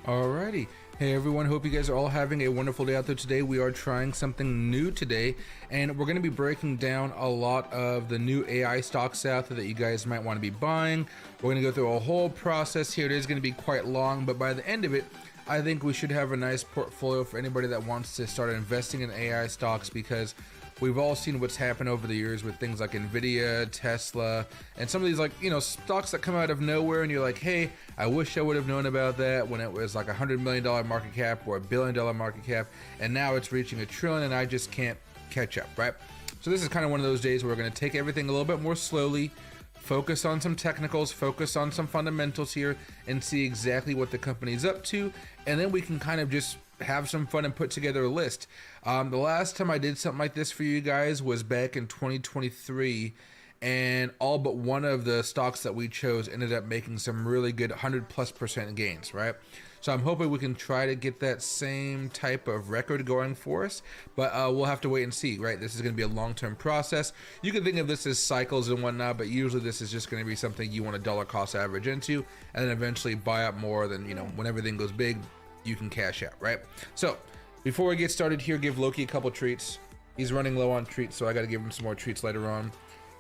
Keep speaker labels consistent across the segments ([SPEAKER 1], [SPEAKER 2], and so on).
[SPEAKER 1] Alrighty. Hey everyone, hope you guys are all having a wonderful day out there today. We are trying something new today, and we're going to be breaking down a lot of the new AI stocks out there that you guys might want to be buying. We're going to go through a whole process here. It is going to be quite long, but by the end of it, I think we should have a nice portfolio for anybody that wants to start investing in AI stocks, because we've all seen what's happened over the years with things like Nvidia, Tesla, and some of these stocks that come out of nowhere and you're like, hey, I wish I would have known about that when it was like $100 million market cap or $1 billion market cap, and now it's reaching $1 trillion and I just can't catch up, right? So this is kind of one of those days where we're going to take everything a little bit more slowly, focus on some technicals, focus on some fundamentals here, and see exactly what the company's up to, and then we can kind of just have some fun and put together a list. The last time I did something like this for you guys was back in 2023, and all but one of the stocks that we chose ended up making some really good 100+% gains, right? So I'm hoping we can try to get that same type of record going for us, but we'll have to wait and see, right? This is going to be a long-term process. You can think of this as cycles and whatnot, but usually this is just going to be something you want to dollar cost average into, and then eventually buy up more than, when everything goes big, you can cash out, right? So before we get started here, give Loki a couple treats. He's running low on treats, so I got to give him some more treats later on.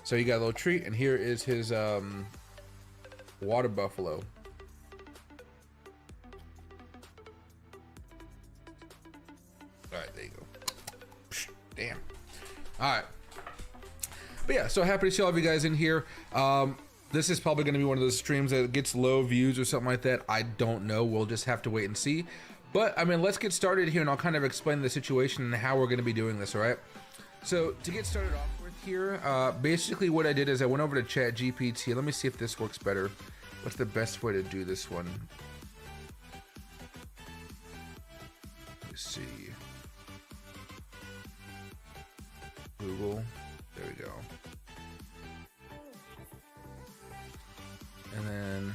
[SPEAKER 1] So you got a little treat, and here is his water buffalo. All right, there you go. Damn. All right. But yeah, so happy to see all of you guys in here. This is probably going to be one of those streams that gets low views or something like that. I don't know. We'll just have to wait and see. But I mean, let's get started here, and I'll kind of explain the situation and how we're going to be doing this, all right? So to get started off with here, basically what I did is I went over to ChatGPT. Let me see if this works better. What's the best way to do this one? Let's see. Google. There we go. And then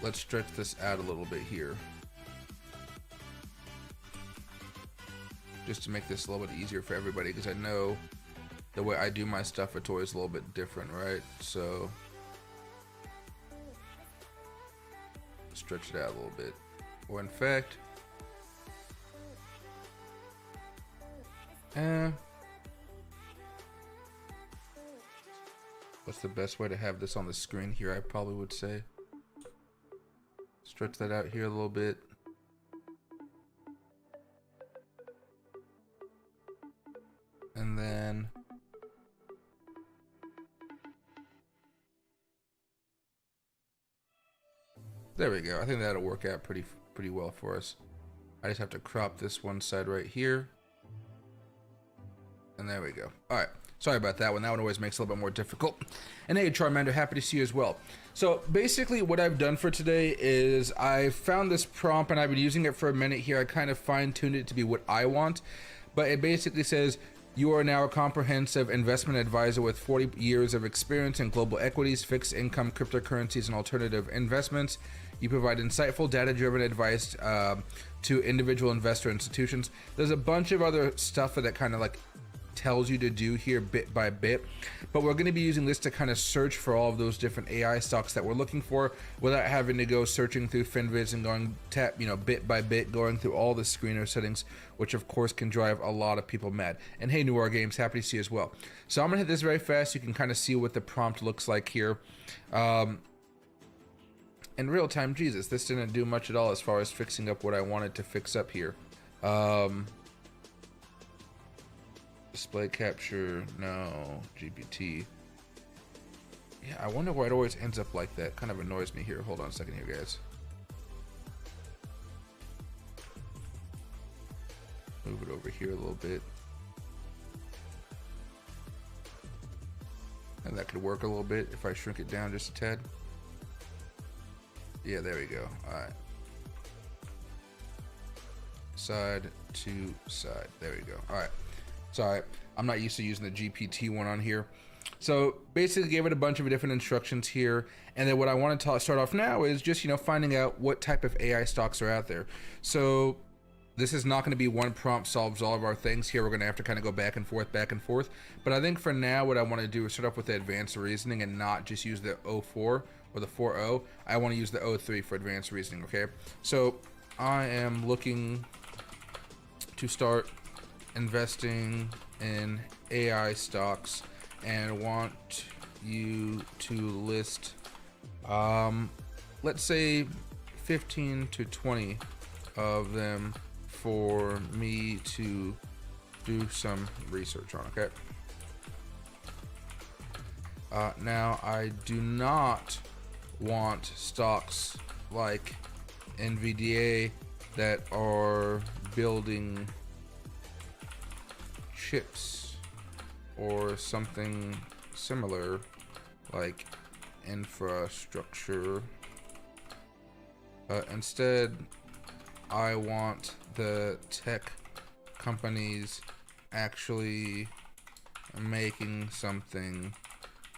[SPEAKER 1] let's stretch this out a little bit here, just to make this a little bit easier for everybody, because I know the way I do my stuff, it's always a little bit different, right? So stretch it out a little bit. Or in fact, what's the best way to have this on the screen here? I probably would say stretch that out here a little bit. And then there we go. I think that'll work out pretty well for us. I just have to crop this one side right here. And there we go. All right. Sorry about that one. That one always makes it a little bit more difficult. And hey, Charmander, happy to see you as well. So basically what I've done for today is I found this prompt, and I've been using it for a minute here. I kind of fine-tuned it to be what I want. But it basically says, you are now a comprehensive investment advisor with 40 years of experience in global equities, fixed income, cryptocurrencies, and alternative investments. You provide insightful, data-driven advice to individual investor institutions. There's a bunch of other stuff that kind of like tells you to do here bit by bit, but we're going to be using this to kind of search for all of those different AI stocks that we're looking for without having to go searching through FinViz and going bit by bit, going through all the screener settings, which of course can drive a lot of people mad. And hey, New War Games, happy to see you as well. So I'm gonna hit this very fast. You can kind of see what the prompt looks like here. In real time, Jesus, this didn't do much at all as far as fixing up what I wanted to fix up here. Display capture, no. GPT. Yeah, I wonder why it always ends up like that. Kind of annoys me here. Hold on a second here, guys. Move it over here a little bit. And that could work a little bit if I shrink it down just a tad. Yeah, there we go. All right. Side to side. There we go. All right. Sorry, I'm not used to using the GPT one on here. So basically gave it a bunch of different instructions here. And then what I want to start off now is just, finding out what type of AI stocks are out there. So This is not going to be one prompt solves all of our things here. We're going to have to kind of go back and forth. But I think for now, what I want to do is start off with the advanced reasoning and not just use the 04, or the 4.0. I want to use the 0.3 for advanced reasoning, okay? So I am looking to start investing in AI stocks and want you to list, let's say 15 to 20 of them for me to do some research on, okay? Now, I do not want stocks like NVDA that are building chips or something similar like infrastructure. Instead, I want the tech companies actually making something.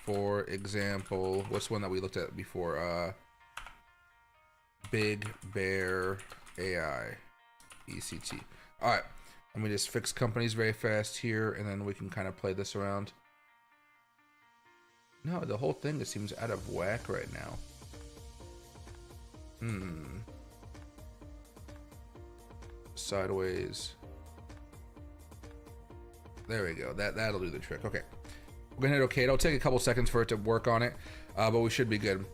[SPEAKER 1] For example, what's one that we looked at before? Big Bear AI, ECT. All right, let me just fix companies very fast here, and then we can kind of play this around. No, the whole thing just seems out of whack right now. Sideways. There we go. That'll do the trick. Okay. We're gonna hit OK. It'll take a couple seconds for it to work on it, but we should be good.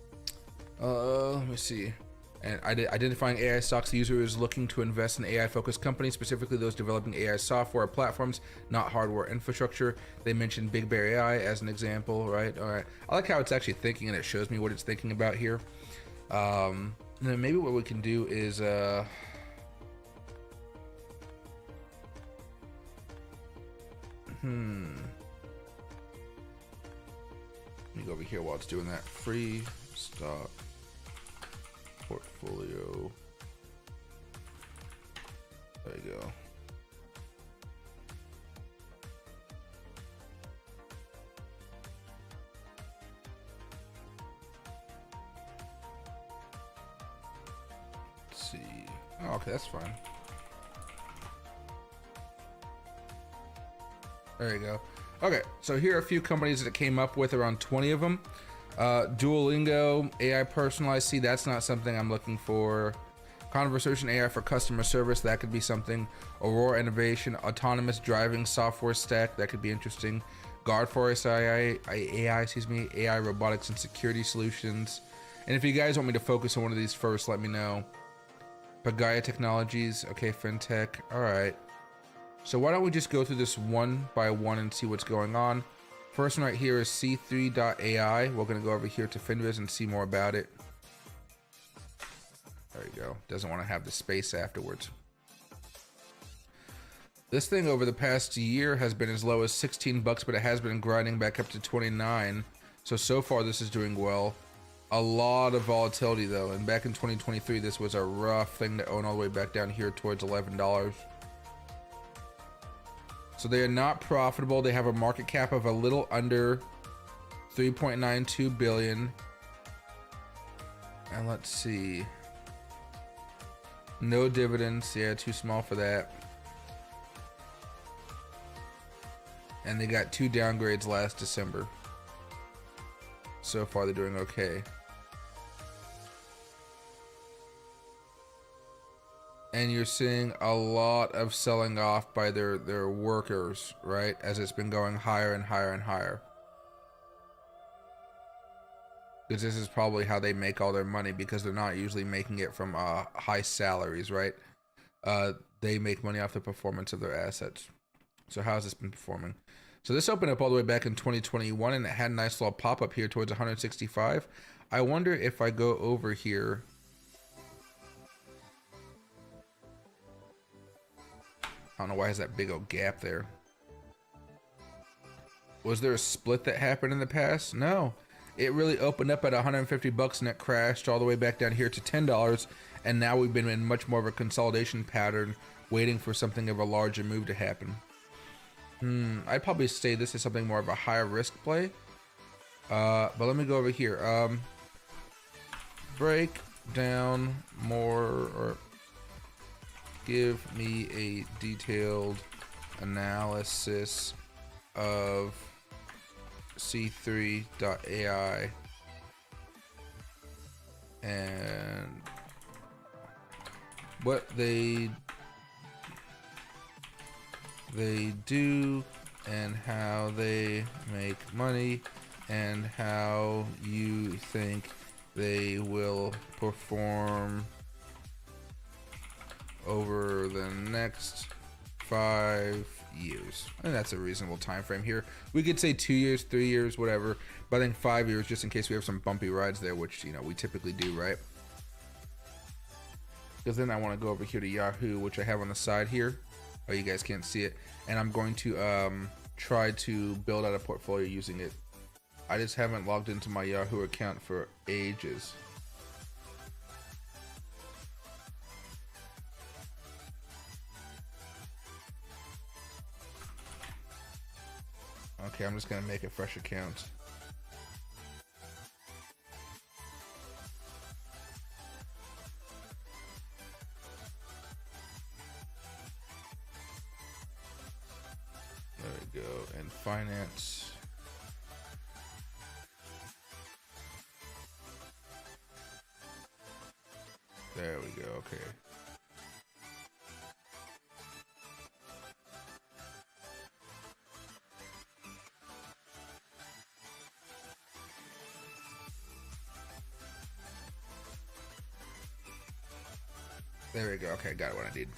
[SPEAKER 1] Let me see. And identifying AI stocks, the user is looking to invest in AI-focused companies, specifically those developing AI software platforms, not hardware infrastructure. They mentioned Big Bear AI as an example, right? All right. I like how it's actually thinking and it shows me what it's thinking about here. And then maybe what we can do is let me go over here while it's doing that. Free stock portfolio. There you go. Let's see. Oh, okay, that's fine. There you go. Okay, so here are a few companies that it came up with, around 20 of them. Duolingo, AI personalized. See, that's not something I'm looking for. Conversation AI for customer service, that could be something. Aurora Innovation, autonomous driving software stack, that could be interesting. Guard Forest AI, AI robotics and security solutions. And if you guys want me to focus on one of these first, let me know. Pagaya Technologies, okay, fintech, all right. So why don't we just go through this one by one and see what's going on. First one right here is C3.ai. We're gonna go over here to Finviz and see more about it. There you go. Doesn't want to have the space afterwards. This thing over the past year has been as low as 16 bucks, but it has been grinding back up to 29. So far this is doing well. A lot of volatility though, and back in 2023 this was a rough thing to own all the way back down here towards $11. So they are not profitable. They have a market cap of a little under 3.92 billion. And let's see. No dividends. Yeah, too small for that. And they got 2 downgrades last December. So far they're doing okay. And you're seeing a lot of selling off by their workers, right? As it's been going higher and higher and higher. Because this is probably how they make all their money, because they're not usually making it from high salaries, right? They make money off the performance of their assets. So how has this been performing? So this opened up all the way back in 2021, and it had a nice little pop-up here towards 165. I wonder if I go over here. I don't know why it has that big old gap there. Was there a split that happened in the past? No. It really opened up at 150 bucks and it crashed all the way back down here to $10. And now we've been in much more of a consolidation pattern, waiting for something of a larger move to happen. I'd probably say this is something more of a higher risk play. But let me go over here. Break down more, or give me a detailed analysis of C3.ai and what they do and how they make money and how you think they will perform over the next 5 years. And that's a reasonable time frame here. We could say 2 years, 3 years, whatever, but I think 5 years just in case we have some bumpy rides there, which, you know, we typically do, right? Because then I want to go over here to Yahoo, which I have on the side here. Oh, you guys can't see it. And I'm going to try to build out a portfolio using it. I just haven't logged into my Yahoo account for ages. Okay, I'm just gonna make a fresh account. There we go, and finance. There we go, okay. There we go, okay, got what I need.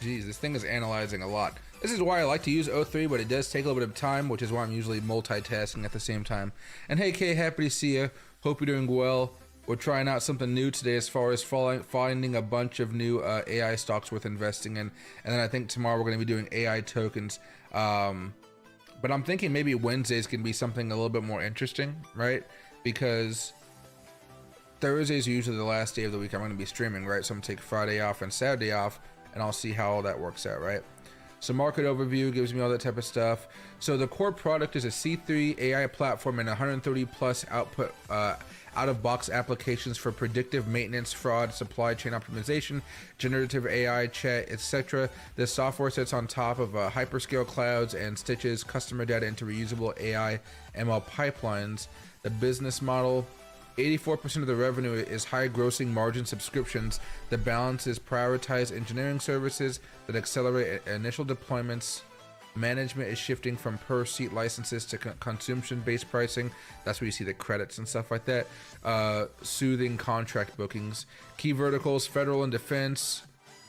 [SPEAKER 1] Jeez, this thing is analyzing a lot. This is why I like to use O3, but it does take a little bit of time, which is why I'm usually multitasking at the same time. And hey Kay, happy to see you. Hope you're doing well. We're trying out something new today as far as finding a bunch of new AI stocks worth investing in. And then I think tomorrow we're going to be doing AI tokens. But I'm thinking maybe Wednesdays can be something a little bit more interesting, right? Because Thursdays are usually the last day of the week I'm going to be streaming, right? So I'm going to take Friday off and Saturday off, and I'll see how all that works out, right? So market overview gives me all that type of stuff. So the core product is a C3 AI platform and 130 plus output out-of-box applications for predictive maintenance, fraud, supply chain optimization, generative AI, chat, etc. This software sits on top of hyperscale clouds and stitches customer data into reusable AI ML pipelines. The business model: 84% of the revenue is high grossing margin subscriptions. The balance is prioritized engineering services that accelerate initial deployments. Management is shifting from per seat licenses to consumption-based pricing. That's where you see the credits and stuff like that. Soothing contract bookings. Key verticals: federal and defense,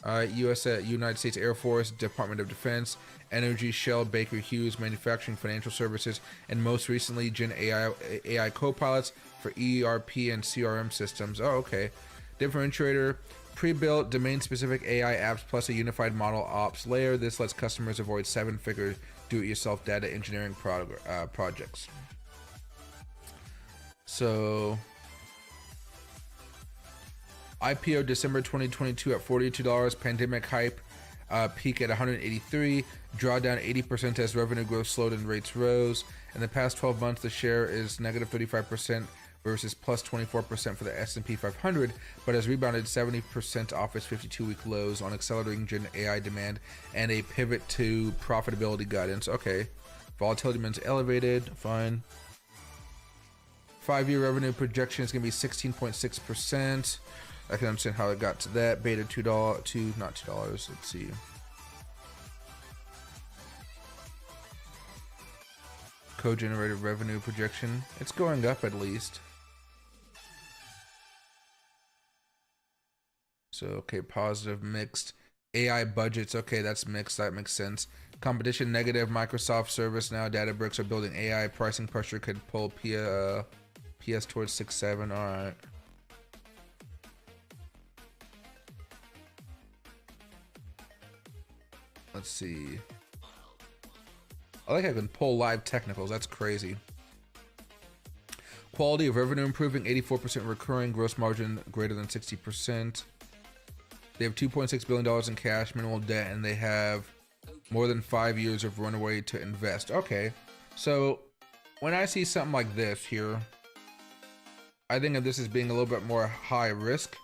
[SPEAKER 1] United States Air Force, Department of Defense, energy, Shell, Baker Hughes, manufacturing, financial services, and most recently Gen AI co-pilots for ERP and CRM systems. Oh, okay. Differentiator: pre-built domain-specific AI apps plus a unified model ops layer. This lets customers avoid seven-figure do-it-yourself data engineering projects. So IPO December 2022 at $42. Pandemic hype peak at 183. Drawdown 80% as revenue growth slowed and rates rose. In the past 12 months, the share is negative 35% versus plus 24% for the S&P 500, but has rebounded 70% off its 52-week lows on accelerating Gen AI demand and a pivot to profitability guidance. Okay. Volatility remains elevated. Fine. 5-year revenue projection is going to be 16.6%. I can understand how it got to that. Beta $2 not $2. Let's see. Co-generated revenue projection. It's going up at least. So, okay, positive, mixed. AI budgets, okay, that's mixed, that makes sense. Competition negative, Microsoft, ServiceNow, Databricks are building AI. Pricing pressure could pull PS towards 6-7, all right. Let's see. I like I can pull live technicals, that's crazy. Quality of revenue improving, 84% recurring, gross margin greater than 60%. They have $2.6 billion in cash, minimal debt, and they have more than 5 years of runway to invest. Okay, so when I see something like this here, I think of this as being a little bit more high risk,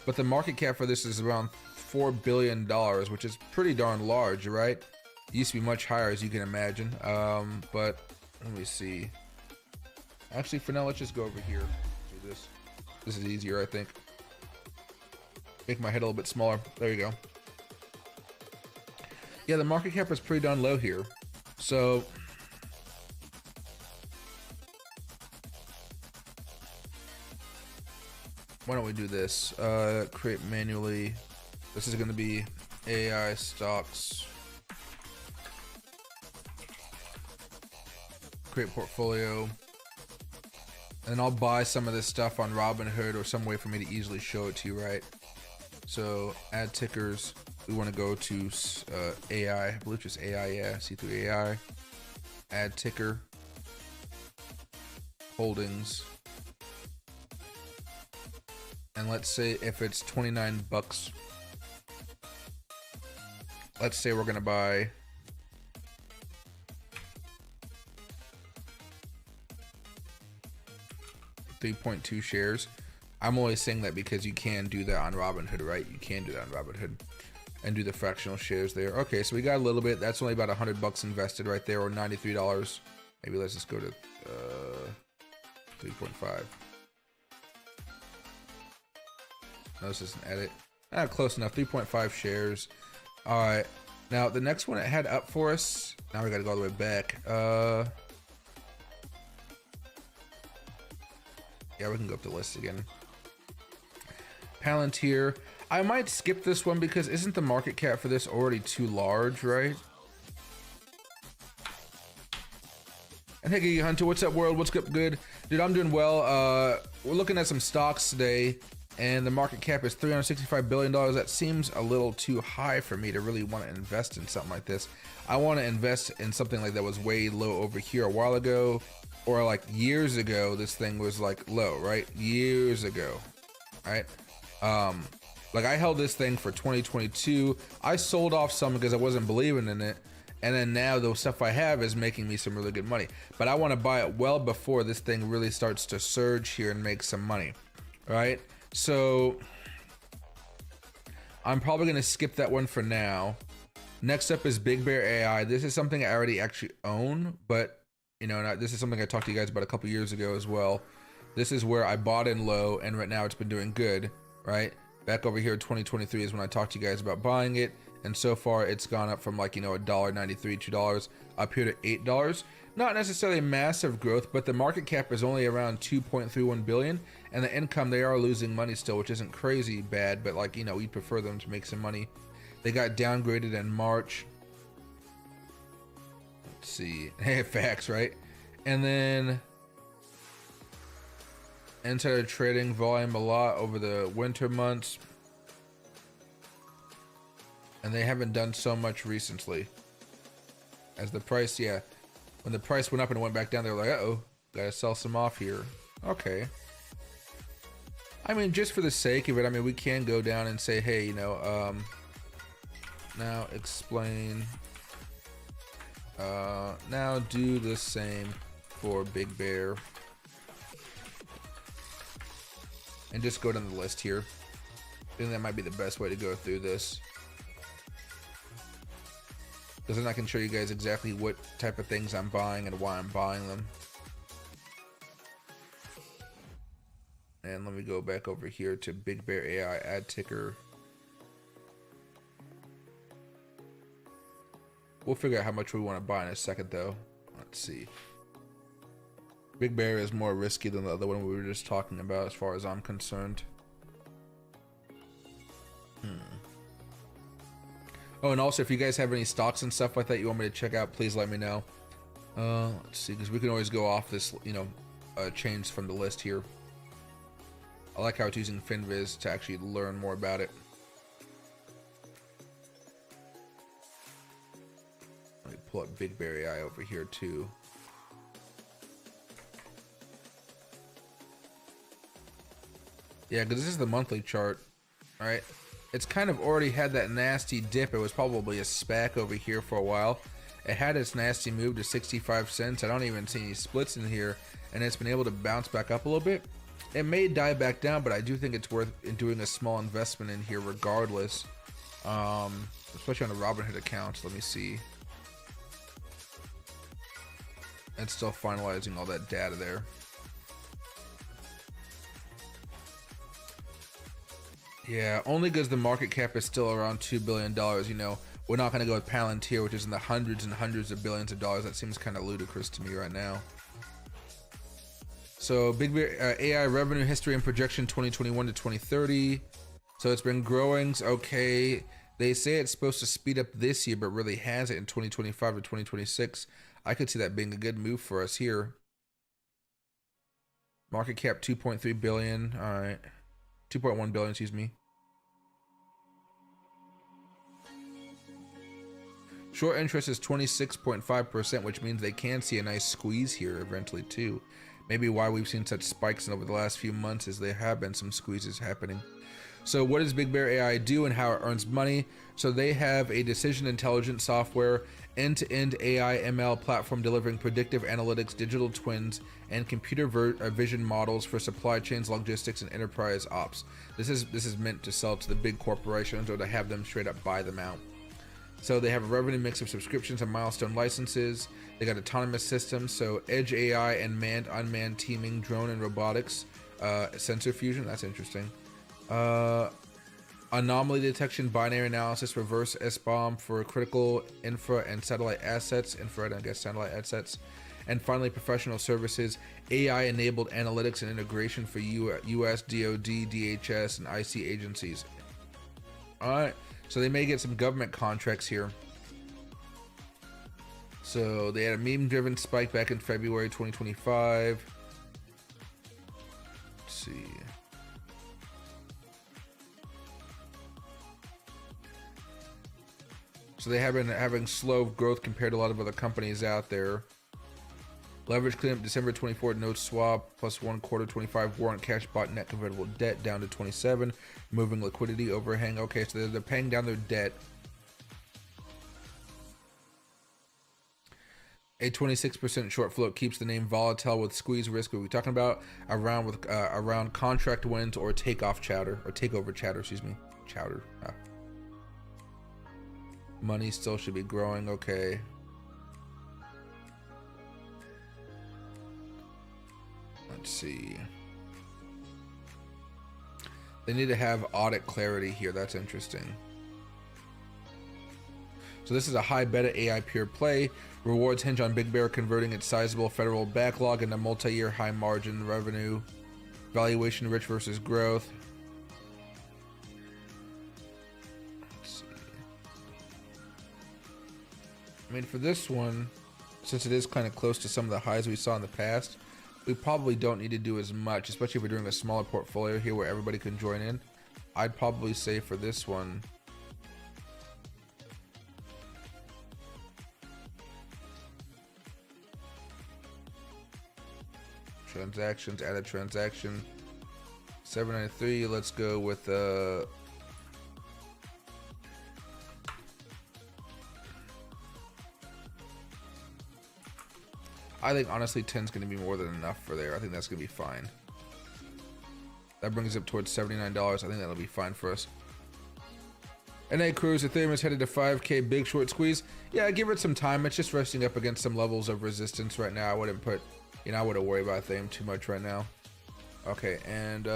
[SPEAKER 1] but the market cap for this is around $4 billion, which is pretty darn large, right? It used to be much higher, as you can imagine, but let me see. Actually, for now, let's just go over here. Do this. This is easier, I think. Make my head a little bit smaller. There you go. Yeah, the market cap is pretty darn low here. So why don't we do this? Create manually. This is going to be AI stocks. Create portfolio. And I'll buy some of this stuff on Robinhood or some way for me to easily show it to you, right? So add tickers. We want to go to AI. I believe just AI, yeah. See through AI. Add ticker. Holdings. And let's say if it's 29 bucks. Let's say we're going to buy 3.2 shares. I'm only saying that because you can do that on Robinhood, right? You can do that on Robinhood and do the fractional shares there. Okay, so we got a little bit. That's only about $100 invested right there, or $93. Maybe let's just go to 3.5. No, this is an edit. Close enough. 3.5 shares. All right. Now the next one it had up for us. Now we got to go all the way back. Yeah, we can go up the list again. Palantir. I might skip this one because isn't the market cap for this already too large, right? And hey, Hunter, what's up, world? What's up, good? Dude, I'm doing well. We're looking at some stocks today, and the market cap is $365 billion. That seems a little too high for me to really want to invest in something like this. I want to invest in something like that was way low over here a while ago, or like years ago. This thing was like low, right? Years ago, right? Like I held this thing for 2022. I sold off some because I wasn't believing in it. And then now the stuff I have is making me some really good money. But I want to buy it well before this thing really starts to surge here and make some money, right? So I'm probably going to skip that one for now. Next up is Big Bear AI. This is something I already actually own, but you know, this is something I talked to you guys about a couple years ago as well. This is where I bought in low, and right now it's been doing good, right? Back over here, 2023 is when I talked to you guys about buying it, and so far it's gone up from like, you know, $1.93, $2 up here to $8. Not necessarily massive growth, but the market cap is only around 2.31 billion, and the income, they are losing money still, which isn't crazy bad, but like, you know, we'd prefer them to make some money. They got downgraded in March. Let's see. Hey, facts, right? And then insider trading volume a lot over the winter months, and they haven't done so much recently. As the price, yeah, when the price went up and it went back down, they were like, uh-oh, gotta sell some off here. Okay. I mean, just for the sake of it, I mean, we can go down and say, hey, you know, now explain, now do the same for Big Bear. And just go down the list here. I think that might be the best way to go through this, because then I can show you guys exactly what type of things I'm buying and why I'm buying them. And let me go back over here to Big Bear AI, add ticker. We'll figure out how much we want to buy in a second though. Let's see. Big Bear is more risky than the other one we were just talking about as far as I'm concerned. Oh, and also if you guys have any stocks and stuff like that you want me to check out, please let me know. Let's see, because we can always go off this, you know, change from the list here. I like how it's using FinViz to actually learn more about it. Let me pull up Big Bear AI over here too. Yeah, because this is the monthly chart, right? It's kind of already had that nasty dip. It was probably a SPAC over here for a while. It had its nasty move to 65 cents. I don't even see any splits in here, and it's been able to bounce back up a little bit. It may die back down, but I do think it's worth doing a small investment in here regardless, especially on the Robinhood account. Let me see. It's still finalizing all that data there. Yeah, only because the market cap is still around $2 billion. You know, we're not going to go with Palantir, which is in the hundreds and hundreds of billions of dollars. That seems kind of ludicrous to me right now. So Big Bear AI revenue history and projection 2021 to 2030. So it's been growing. Okay, they say it's supposed to speed up this year, but really has it in 2025 to 2026. I could see that being a good move for us here. Market cap 2.3 billion. All right, 2.1 billion. Excuse me. Short interest is 26.5%, which means they can see a nice squeeze here eventually too. Maybe why we've seen such spikes over the last few months is there have been some squeezes happening. So what does Big Bear AI do and how it earns money? So they have a decision intelligence software, end-to-end AI ML platform delivering predictive analytics, digital twins, and computer vision models for supply chains, logistics, and enterprise ops. This is meant to sell to the big corporations or to have them straight up buy them out. So they have a revenue mix of subscriptions and milestone licenses. They got autonomous systems, so edge AI and manned, unmanned teaming, drone and robotics, sensor fusion. That's interesting. Anomaly detection, binary analysis, reverse SBOM for critical infra and satellite assets, infrared and I guess satellite assets. And finally, professional services, AI-enabled analytics and integration for U.S. DoD, DHS, and IC agencies. All right. So they may get some government contracts here. So they had a meme-driven spike back in February 2025. Let's see. So they have been having slow growth compared to a lot of other companies out there. Leverage cleanup December 24 note swap plus 1 quarter 25 warrant cash bought net convertible debt down to 27, moving liquidity overhang. Okay, so they're paying down their debt. A 26% short float keeps the name volatile with squeeze risk. What are we talking about? Around contract wins or takeoff chatter or takeover chatter. Excuse me, chowder. Money still should be growing. Okay. Let's see. They need to have audit clarity here. That's interesting. So this is a high beta AI pure play. Rewards hinge on Big Bear converting its sizable federal backlog into multi-year high margin revenue. Valuation rich versus growth. Let's see. I mean, for this one, since it is kind of close to some of the highs we saw in the past, we probably don't need to do as much, especially if we're doing a smaller portfolio here where everybody can join in. I'd probably say for this one, transactions, add a transaction, 793. Let's go with I think honestly 10 is going to be more than enough for there. I think that's going to be fine. That brings us up towards $79. I think that'll be fine for us. NA Cruise, Ethereum is headed to 5K big short squeeze. Yeah, give it some time. It's just resting up against some levels of resistance right now. I wouldn't put, I wouldn't worry about Ethereum too much right now. Okay, and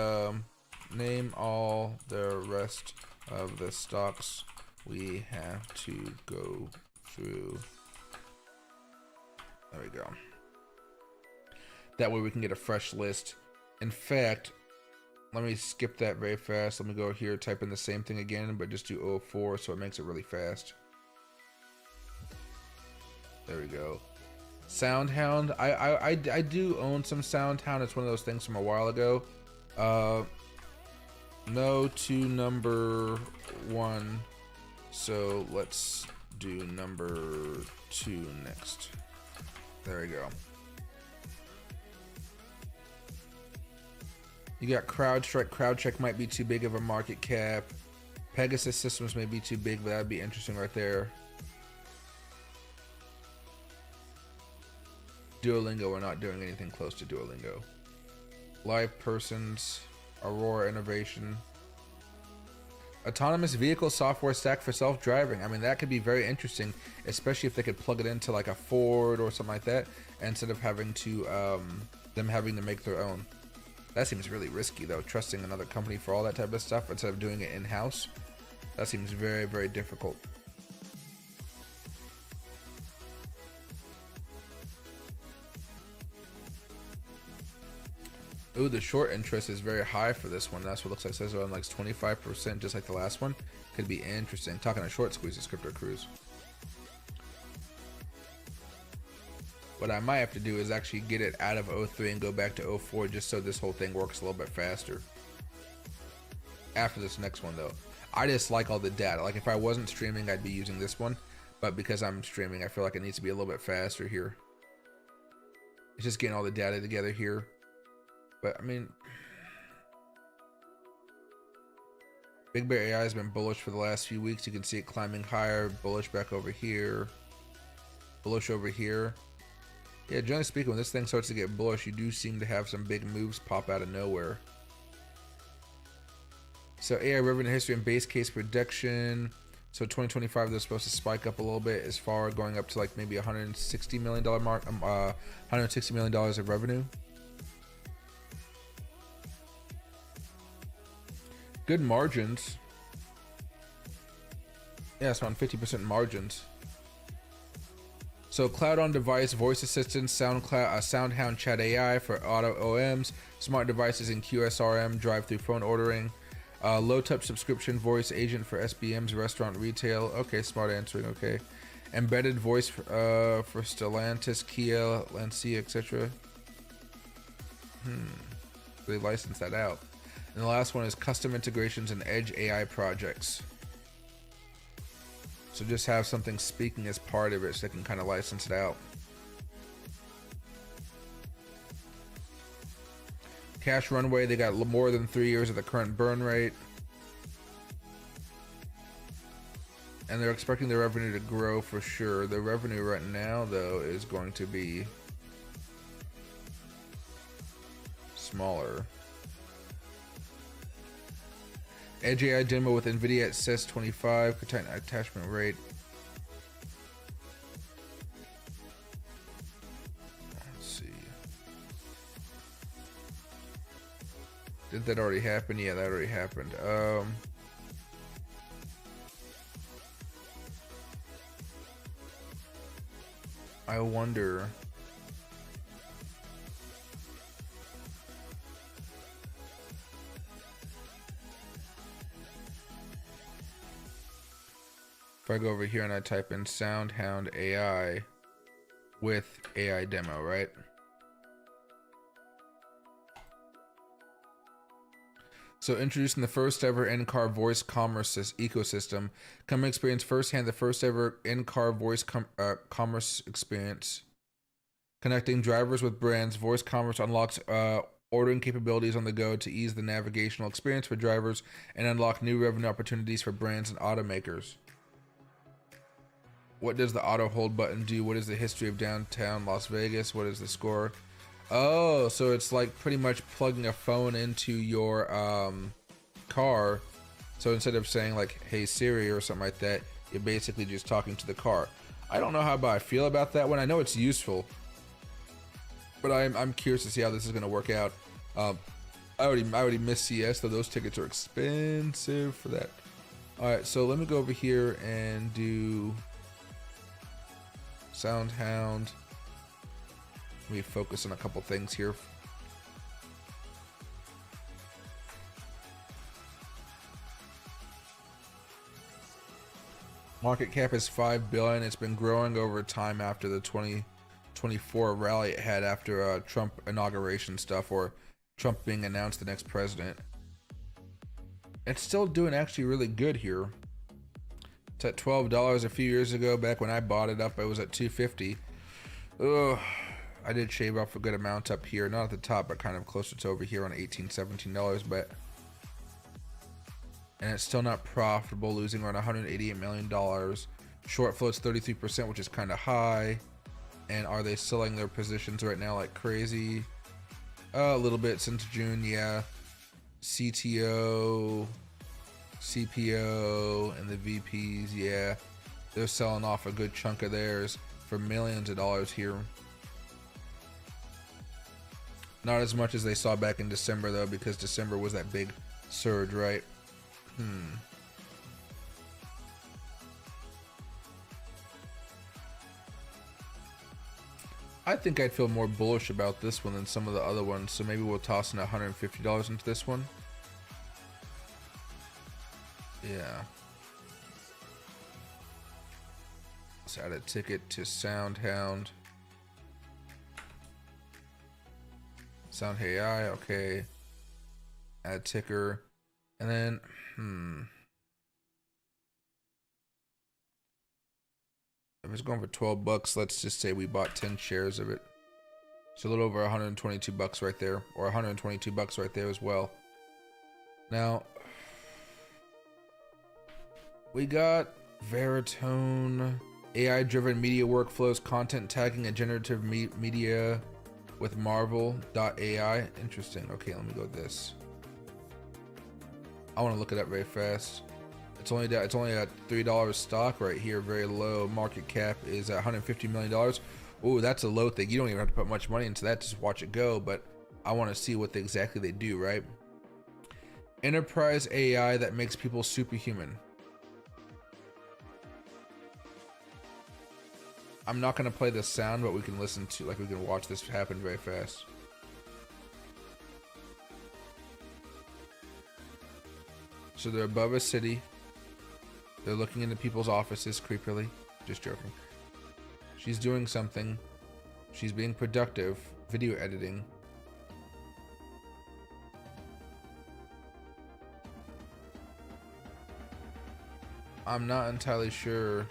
[SPEAKER 1] name all the rest of the stocks we have to go through. There we go. That way we can get a fresh list. In fact, let me skip that very fast. Let me go here, type in the same thing again, but just do 04 so it makes it really fast. There we go. Soundhound. I do own some Soundhound. It's one of those things from a while ago. No to number 1. So let's do number 2 next. There we go. You got CrowdStrike. CrowdStrike might be too big of a market cap. Pegasus Systems may be too big, but that'd be interesting right there. Duolingo, we're not doing anything close to Duolingo. Live Persons, Aurora Innovation. Autonomous vehicle software stack for self-driving. I mean, that could be very interesting, especially if they could plug it into like a Ford or something like that, instead of having to them having to make their own. That seems really risky though, trusting another company for all that type of stuff instead of doing it in-house. That seems very, very difficult. Ooh, the short interest is very high for this one. That's what it looks like. It says around like 25%, just like the last one. Could be interesting. Talking a short squeeze of Crypto Cruise. What I might have to do is actually get it out of 03 and go back to 04 just so this whole thing works a little bit faster. After this next one though. I just like all the data. Like if I wasn't streaming, I'd be using this one. But because I'm streaming, I feel like it needs to be a little bit faster here. It's just getting all the data together here. But I mean, Big Bear AI has been bullish for the last few weeks. You can see it climbing higher, bullish back over here, bullish over here. Yeah, generally speaking, when this thing starts to get bullish, you do seem to have some big moves pop out of nowhere. So AI revenue history and base case prediction. So 2025, they're supposed to spike up a little bit as far, going up to like maybe $160 million mark, $160 million of revenue. Good margins. Yeah, it's around 50% margins. So cloud on device, voice assistance, SoundHound Chat AI for auto OEMs, smart devices in QSRM, drive-through phone ordering, low touch subscription voice agent for SBMs, restaurant, retail. Okay, smart answering. Okay, embedded voice for Stellantis, Kia, Lancia, etc. They license that out. And the last one is custom integrations and edge AI projects. So just have something speaking as part of it so they can kind of license it out. Cash runway, they got more than 3 years of the current burn rate. And they're expecting their revenue to grow for sure. The revenue right now, though, is going to be smaller. Edge AI demo with NVIDIA at CES 25, content attachment rate. Let's see. Did that already happen? Yeah, that already happened. I wonder. If I go over here and I type in SoundHound AI with AI demo, right? So introducing the first ever in-car voice commerce ecosystem. Come experience firsthand the first ever in-car voice commerce experience. Connecting drivers with brands, voice commerce unlocks ordering capabilities on the go to ease the navigational experience for drivers and unlock new revenue opportunities for brands and automakers. What does the auto hold button do? What is the history of downtown Las Vegas? What is the score? Oh, so it's like pretty much plugging a phone into your car. So instead of saying like, hey Siri or something like that, you're basically just talking to the car. I don't know how I feel about that one. I know it's useful, but I'm curious to see how this is going to work out. I already missed CS, though those tickets are expensive for that. All right, so let me go over here and do SoundHound. Let me focus on a couple things here. Market cap is $5 billion. It's been growing over time after the 2024 rally it had after Trump inauguration stuff, or Trump being announced the next president. It's still doing actually really good here. It's at $12 a few years ago. Back when I bought it up, it was at $2.50. Ugh, I did shave off a good amount up here, not at the top, but kind of closer to over here on $18, $17. But and it's still not profitable, losing around $188 million. Short float's 33%, which is kind of high. And are they selling their positions right now like crazy? A little bit since June, yeah. CTO, CPO, and the VPs, yeah. They're selling off a good chunk of theirs for millions of dollars here. Not as much as they saw back in December though, because December was that big surge, right? I think I'd feel more bullish about this one than some of the other ones, so maybe we'll toss in $150 into this one. Yeah. Let's add a ticket to SoundHound. Sound AI, okay. Add ticker. And then, if it's going for 12 bucks, let's just say we bought 10 shares of it. It's a little over 122 bucks right there, or 122 bucks right there as well. Now, we got Veritone, AI-driven media workflows, content tagging, and generative media with Marvel.ai. Interesting. Okay, let me go with this. I want to look it up very fast. It's only at $3 stock right here, very low. Market cap is at $150 million. Ooh, that's a low thing. You don't even have to put much money into that, just watch it go, but I want to see what exactly they do, right? Enterprise AI that makes people superhuman. I'm not going to play the sound, but we can listen to, like, we can watch this happen very fast. So they're above a city. They're looking into people's offices creepily. Just joking. She's doing something. She's being productive. Video editing. I'm not entirely sure.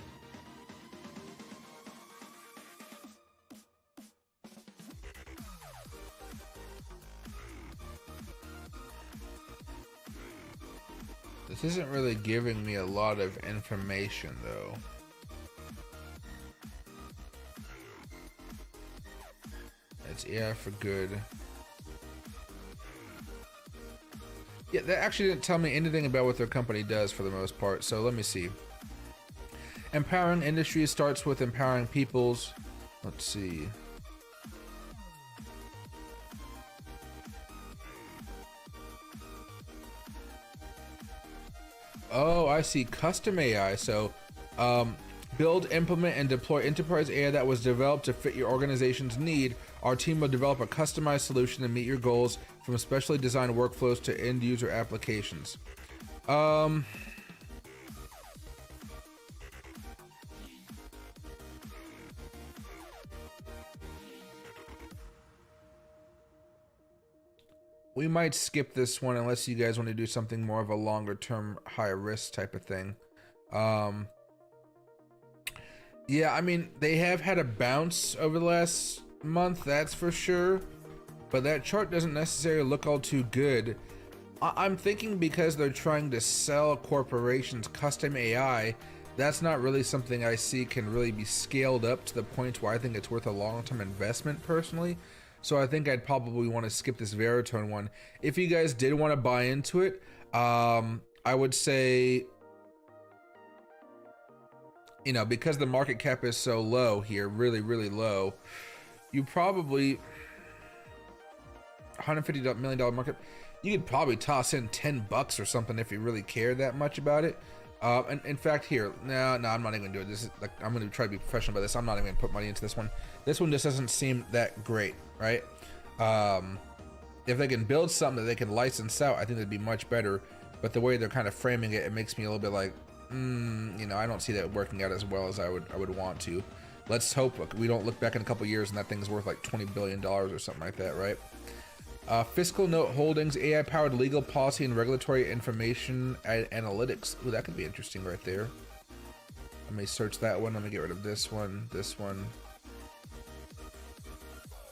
[SPEAKER 1] This isn't really giving me a lot of information though. It's AI for good. Yeah, that actually didn't tell me anything about what their company does for the most part, so let me see. Empowering industries starts with empowering peoples. Let's see. Oh, I see. Custom AI. So, build, implement, and deploy enterprise AI that was developed to fit your organization's need. Our team will develop a customized solution to meet your goals, from specially designed workflows to end user applications. We might skip this one unless you guys want to do something more of a longer term, high risk type of thing. Yeah, I mean, they have had a bounce over the last month, that's for sure. But that chart doesn't necessarily look all too good. I'm thinking because they're trying to sell corporations custom AI, that's not really something I see can really be scaled up to the point where I think it's worth a long-term investment personally. So I think I'd probably want to skip this Veritone one. If you guys did want to buy into it, I would say, you know, because the market cap is so low here, really, really low, you probably, $150 million market, you could probably toss in 10 bucks or something if you really care that much about it. And in fact, here, no, I'm not even gonna do it. This is like, I'm gonna try to be professional about this. I'm not even gonna put money into this one. This one just doesn't seem that great, right? If they can build something that they can license out, I think that'd be much better. But the way they're kind of framing it, it makes me a little bit like, you know, I don't see that working out as well as I would want to. Let's hope we don't look back in a couple years and that thing's worth like $20 billion or something like that, right? Fiscal Note Holdings, AI-powered legal policy and regulatory information analytics. Ooh, that could be interesting right there. Let me search that one. Let me get rid of this one,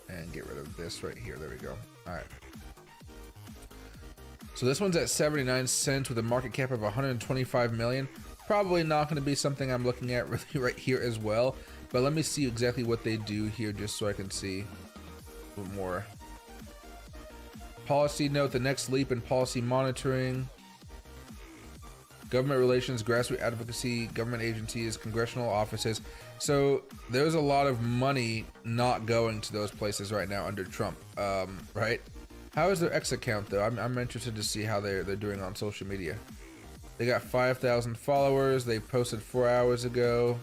[SPEAKER 1] and get rid of this right here. There we go. All right. So this one's at 79 cents with a market cap of 125 million. Probably not going to be something I'm looking at really right here as well. But let me see exactly what they do here just so I can see a little more. Policy note, the next leap in policy monitoring. Government relations, grassroots advocacy, government agencies, congressional offices, So there's a lot of money not going to those places right now under Trump, right? How is their X account though? I'm interested to see how they're doing on social media. They got 5,000 followers. They posted 4 hours ago,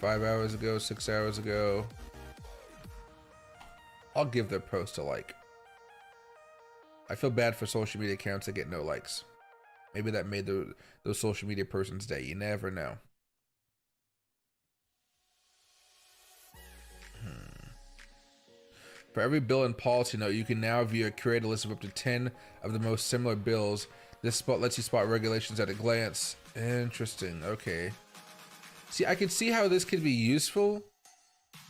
[SPEAKER 1] 5 hours ago, 6 hours ago. I'll give their post a like. I feel bad for social media accounts that get no likes. Maybe that made those social media person's day. You never know. For every bill and policy note, you can now view a curated list of up to 10 of the most similar bills. This spot lets you spot regulations at a glance. Interesting. Okay. See, I can see how this could be useful.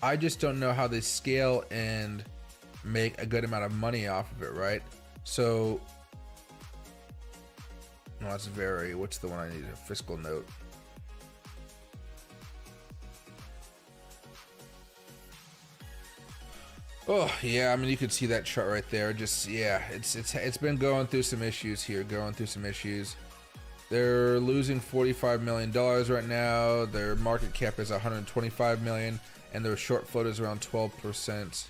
[SPEAKER 1] I just don't know how they scale and make a good amount of money off of it, right? So, no, that's very, what's the one I need? A fiscal note. Oh yeah, I mean you could see that chart right there. Just yeah, it's been going through some issues here. They're losing $45 million right now. Their market cap is 125 million, and their short float is around 12%.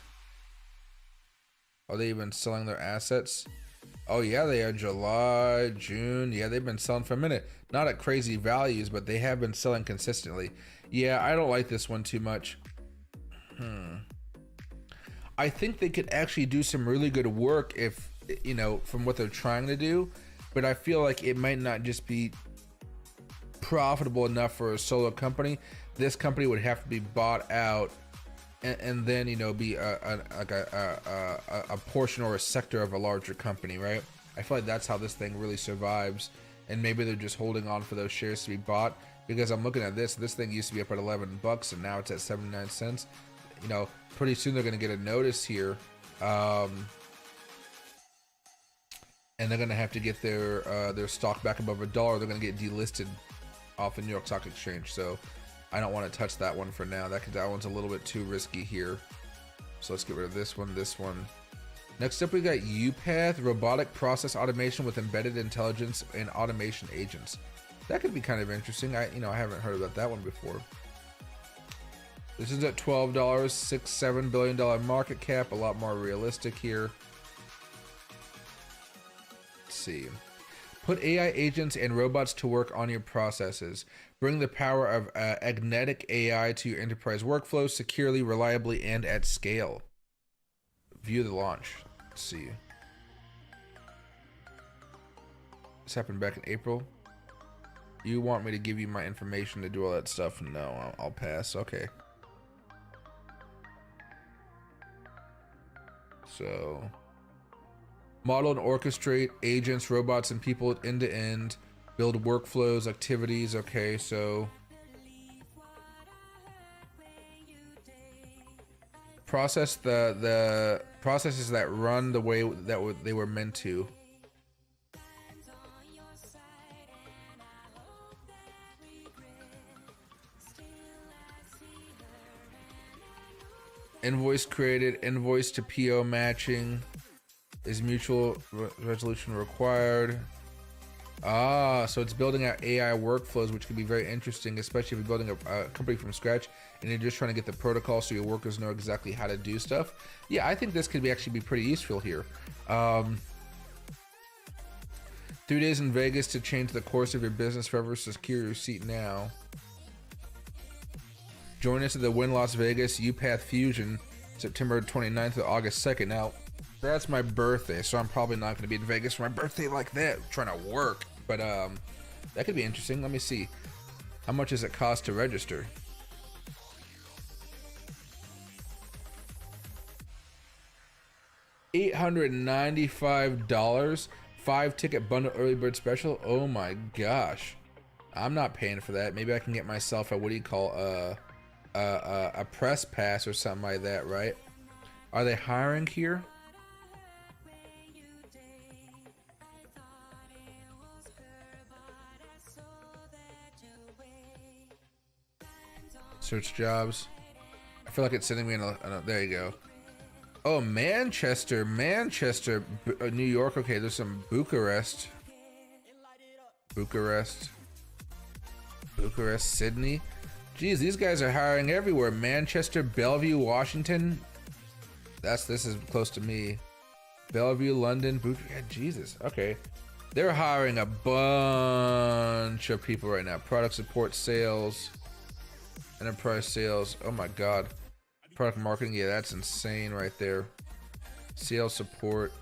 [SPEAKER 1] Are they even selling their assets? Oh yeah, they are. July, June. Yeah, they've been selling for a minute. Not at crazy values, but they have been selling consistently. Yeah, I don't like this one too much. I think they could actually do some really good work if, you know, from what they're trying to do, but I feel like it might not just be profitable enough for a solo company. This company would have to be bought out and then, you know, be a portion or a sector of a larger company, right? I feel like that's how this thing really survives, and maybe they're just holding on for those shares to be bought, because I'm looking at this thing used to be up at 11 bucks and now it's at 79 cents. You know, pretty soon they're going to get a notice here, and they're going to have to get their stock back above $1. They're going to get delisted off the New York Stock Exchange. So I don't want to touch that one for now. That one's a little bit too risky here. So let's get rid of this one. Next up, we got UPath, robotic process automation with embedded intelligence and automation agents. That could be kind of interesting. I haven't heard about that one before. This is at $12, $6-7 billion market cap, a lot more realistic here. Let's see. Put AI agents and robots to work on your processes. Bring the power of agnetic AI to your enterprise workflows securely, reliably, and at scale. View the launch. Let's see. This happened back in April. You want me to give you my information to do all that stuff? No, I'll pass. Okay. So, model and orchestrate agents, robots, and people end to end. Build workflows, activities. Okay, so process the processes that run the way that they were meant to. Invoice created, invoice to PO matching. Is mutual resolution required? So it's building out AI workflows, which can be very interesting, especially if you're building a company from scratch and you're just trying to get the protocol so your workers know exactly how to do stuff. Yeah, I think this could actually be pretty useful here. 3 days in Vegas to change the course of your business forever. Secure your seat now. Join us at the Win Las Vegas UPath Fusion, September 29th to August 2nd. Now, that's my birthday, so I'm probably not going to be in Vegas for my birthday like that, trying to work. But that could be interesting. Let me see. How much does it cost to register? $895. 5-ticket bundle early bird special. Oh my gosh, I'm not paying for that. Maybe I can get myself a, what do you call, a press pass or something like that, right? Are they hiring here? Search jobs. I feel like it's sending me in a there you go. Oh, Manchester, New York. Okay, there's some Bucharest, Sydney. Geez, these guys are hiring everywhere. Manchester, Bellevue, Washington. This is close to me. Bellevue, London, yeah, Jesus. Okay. They're hiring a bunch of people right now. Product support, sales, enterprise sales. Oh my God. Product marketing. Yeah, that's insane right there. Sales support.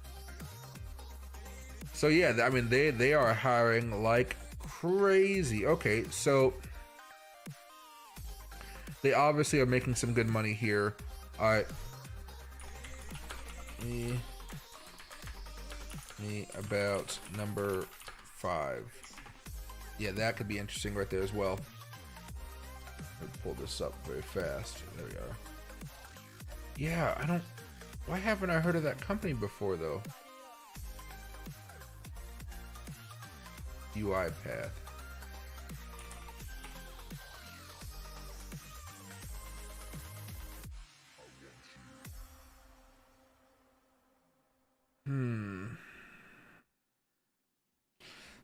[SPEAKER 1] So yeah, I mean, they are hiring like crazy. Okay, so they obviously are making some good money here. All right. Me about number 5. Yeah, that could be interesting right there as well. Let me pull this up very fast. There we are. Yeah, why haven't I heard of that company before though? UiPath.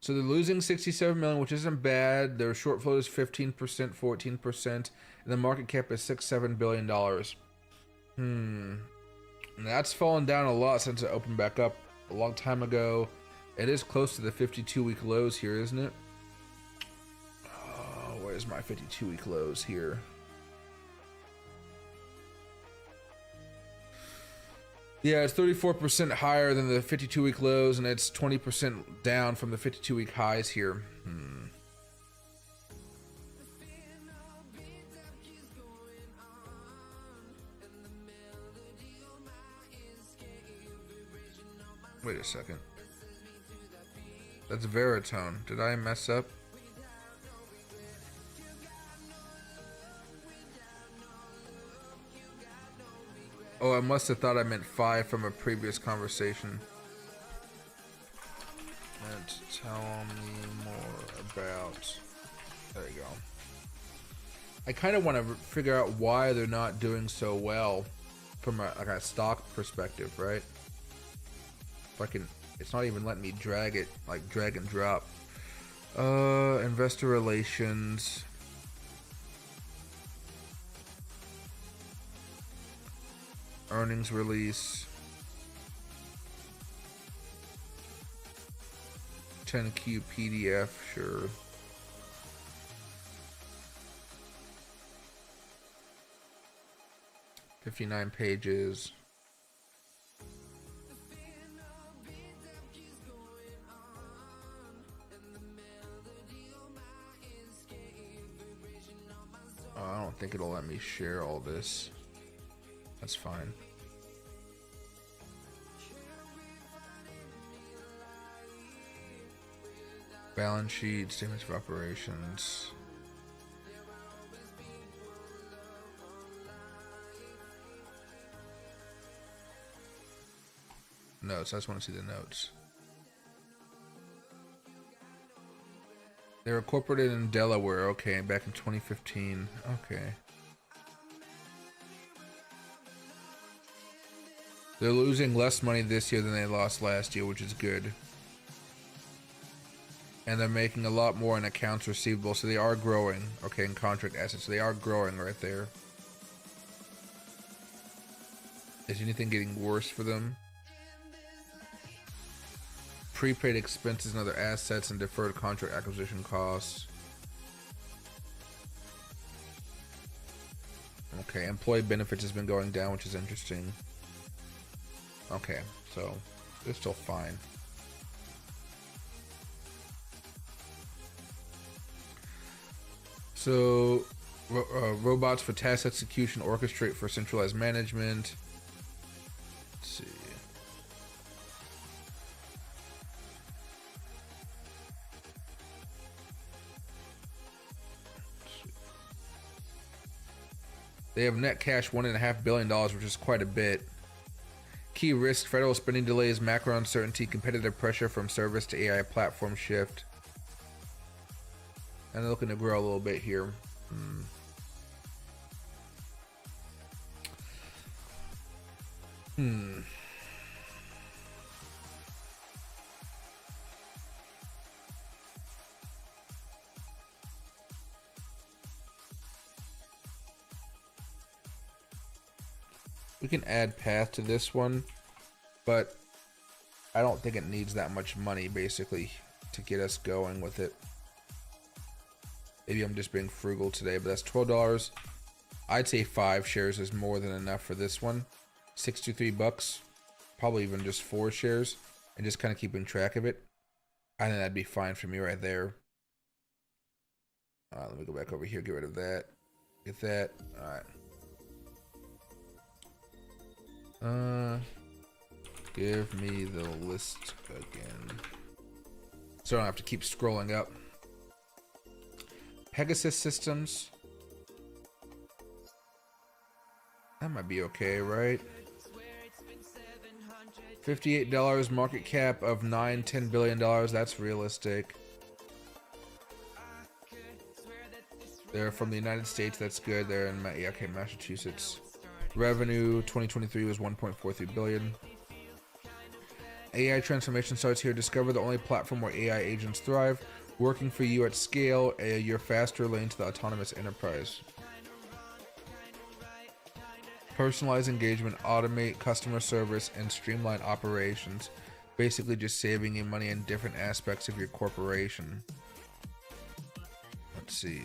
[SPEAKER 1] So they're losing 67 million, which isn't bad. Their short float is 15%, 14%, and the market cap is $6-7 billion. And that's fallen down a lot since it opened back up a long time ago. It is close to the 52-week lows here, isn't it? Oh, where's my 52-week lows here? Yeah, it's 34% higher than the 52-week lows, and it's 20% down from the 52-week highs here. Wait a second. That's Veritone. Did I mess up? Oh, I must have thought I meant 5 from a previous conversation. And tell me more about... There you go. I kind of want to figure out why they're not doing so well from a stock perspective, right? If I can... It's not even letting me drag it, like drag and drop. Investor relations... Earnings release. 10Q PDF, sure. $59 pages. Oh, I don't think it'll let me share all this. That's fine. Balance sheet, statements of operations. Notes, I just want to see the notes. They were incorporated in Delaware, okay, back in 2015, okay. They're losing less money this year than they lost last year, which is good. And they're making a lot more in accounts receivable, so they are growing. Okay, in contract assets, so they are growing right there. Is anything getting worse for them? Prepaid expenses and other assets and deferred contract acquisition costs. Okay, employee benefits has been going down, which is interesting. Okay, so they're still fine. So, robots for task execution, orchestrate for centralized management. Let's see. They have net cash $1.5 billion, which is quite a bit. Key risk, federal spending delays, macro uncertainty, competitive pressure from service to AI platform shift. And they're looking to grow a little bit here. We can add path to this one, but I don't think it needs that much money basically to get us going with it. Maybe I'm just being frugal today, but that's $12. I'd say 5 shares is more than enough for this one. 63 bucks, probably even just 4 shares, and just kind of keeping track of it. I think that'd be fine for me right there. Let me go back over here, get rid of that. Get that. Alright. Give me the list again. So I don't have to keep scrolling up. Pegasus Systems. That might be okay, right? $58 market cap of $10 billion. That's realistic. They're from the United States. That's good. They're in Massachusetts. Revenue 2023 was 1.43 billion. AI transformation starts here. Discover the only platform where AI agents thrive, working for you at scale. Your faster lane to the autonomous enterprise. Personalize engagement, automate customer service, and streamline operations. Basically just saving you money in different aspects of your corporation. Let's see.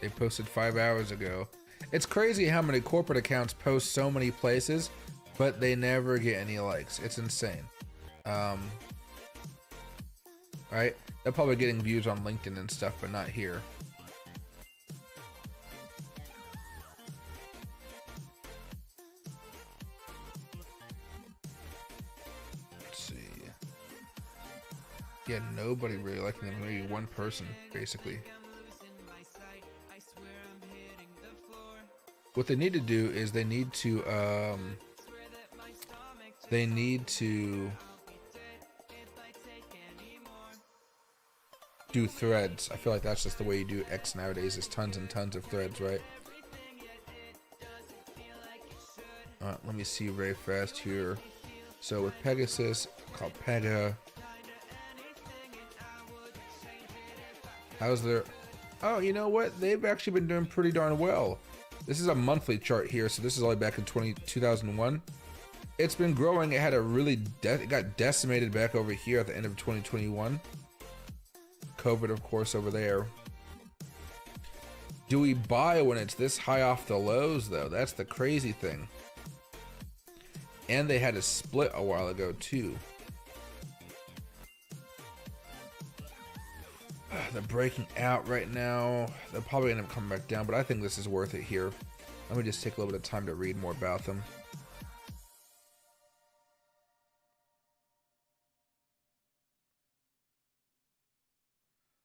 [SPEAKER 1] They posted 5 hours ago. It's crazy how many corporate accounts post so many places, but they never get any likes. It's insane. Right? They're probably getting views on LinkedIn and stuff, but not here. Let's see. Yeah, nobody really liking them. Maybe one person, basically. What they need to do is they need to do threads. I feel like that's just the way you do X nowadays, is tons and tons of threads, right? Let me see very fast here. So with Pegasus, called Pega. How's their... Oh, you know what? They've actually been doing pretty darn well. This is a monthly chart here, so this is only back in 2001. It's been growing. It had a really... it got decimated back over here at the end of 2021. COVID, of course, over there. Do we buy when it's this high off the lows, though? That's the crazy thing. And they had a split a while ago, too. They're breaking out right now. They're probably going to come back down, but I think this is worth it here. Let me just take a little bit of time to read more about them.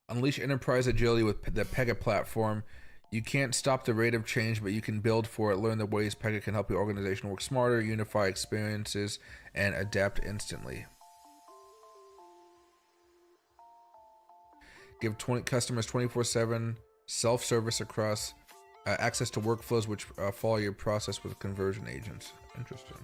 [SPEAKER 1] Unleash enterprise agility with the Pega platform. You can't stop the rate of change, but you can build for it. Learn the ways Pega can help your organization work smarter, unify experiences, and adapt instantly. Give customers 24/7 self-service across access to workflows which follow your process with conversion agents. Interesting.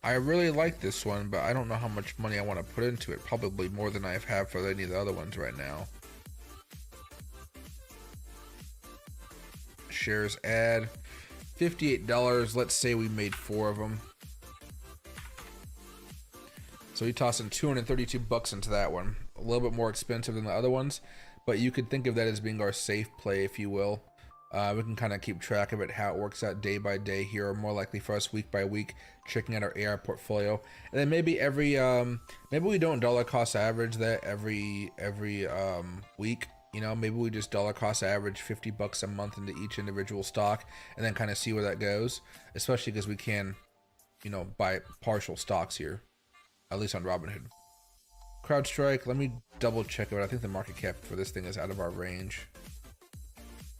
[SPEAKER 1] I really like this one, but I don't know how much money I want to put into it. Probably more than I have for any of the other ones right now. Shares add $58. Let's say we made 4 of them. So we tossed in 232 bucks into that one. A little bit more expensive than the other ones, but you could think of that as being our safe play, if you will. We can kind of keep track of it, how it works out day by day here, or more likely for us week by week, checking out our AR portfolio. And then maybe every maybe we don't dollar cost average that every week. You know, maybe we just dollar cost average 50 bucks a month into each individual stock, and then kind of see where that goes. Especially because we can, you know, buy partial stocks here, at least on Robinhood. CrowdStrike. Let me double check it. I think the market cap for this thing is out of our range.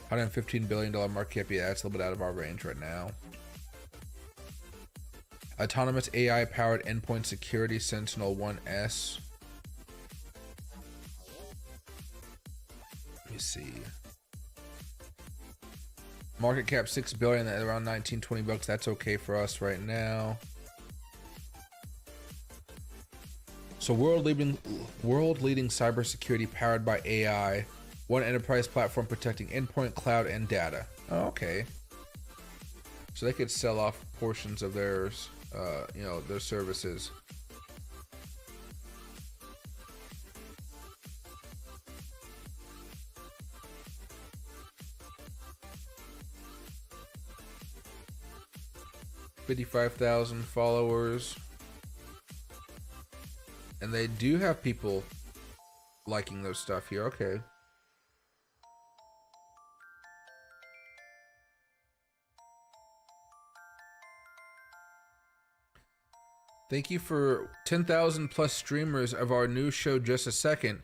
[SPEAKER 1] $115 billion market cap. Yeah, it's a little bit out of our range right now. Autonomous AI powered endpoint security Sentinel-1S. Let me see. Market cap 6 billion at around 19, 20 bucks. That's okay for us right now. So world leading cybersecurity powered by AI. One enterprise platform protecting endpoint, cloud, and data. Oh, okay. So they could sell off portions of theirs, their services. $55,000 followers. And they do have people liking their stuff here. Okay. Thank you for 10,000 plus streamers of our new show, Just a Second.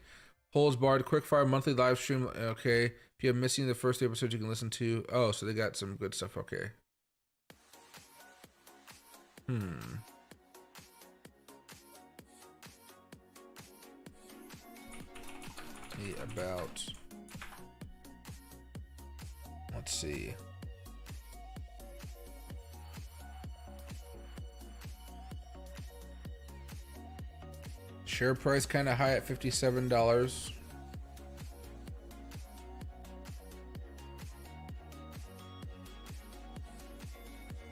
[SPEAKER 1] Holes barred, quickfire monthly live stream. Okay. If you have missing the first episode, you can listen to. Oh, so they got some good stuff. Okay. About. Let's see. Share price kind of high at $57.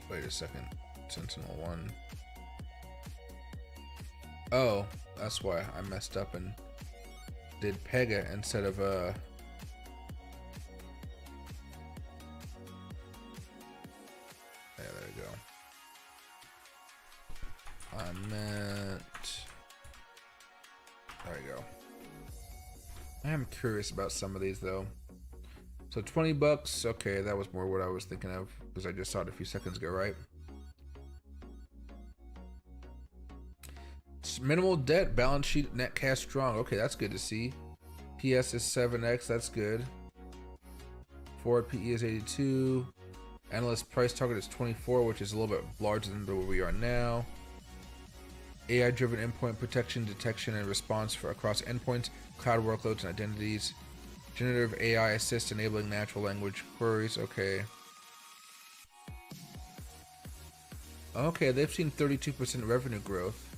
[SPEAKER 1] Wait a second. Sentinel-1. Oh, that's why I messed up and did Pega instead of yeah, there we go. I meant, there we go. I am curious about some of these though. So 20 bucks, okay, that was more what I was thinking of because I just saw it a few seconds ago, right? Minimal debt, balance sheet, net cash strong. Okay, that's good to see. PS is 7x, that's good. Forward PE is 82. Analyst price target is 24, which is a little bit larger than where we are now. AI-driven endpoint protection, detection, and response for across endpoints, cloud workloads, and identities. Generative AI assist enabling natural language queries. Okay. Okay, they've seen 32% revenue growth.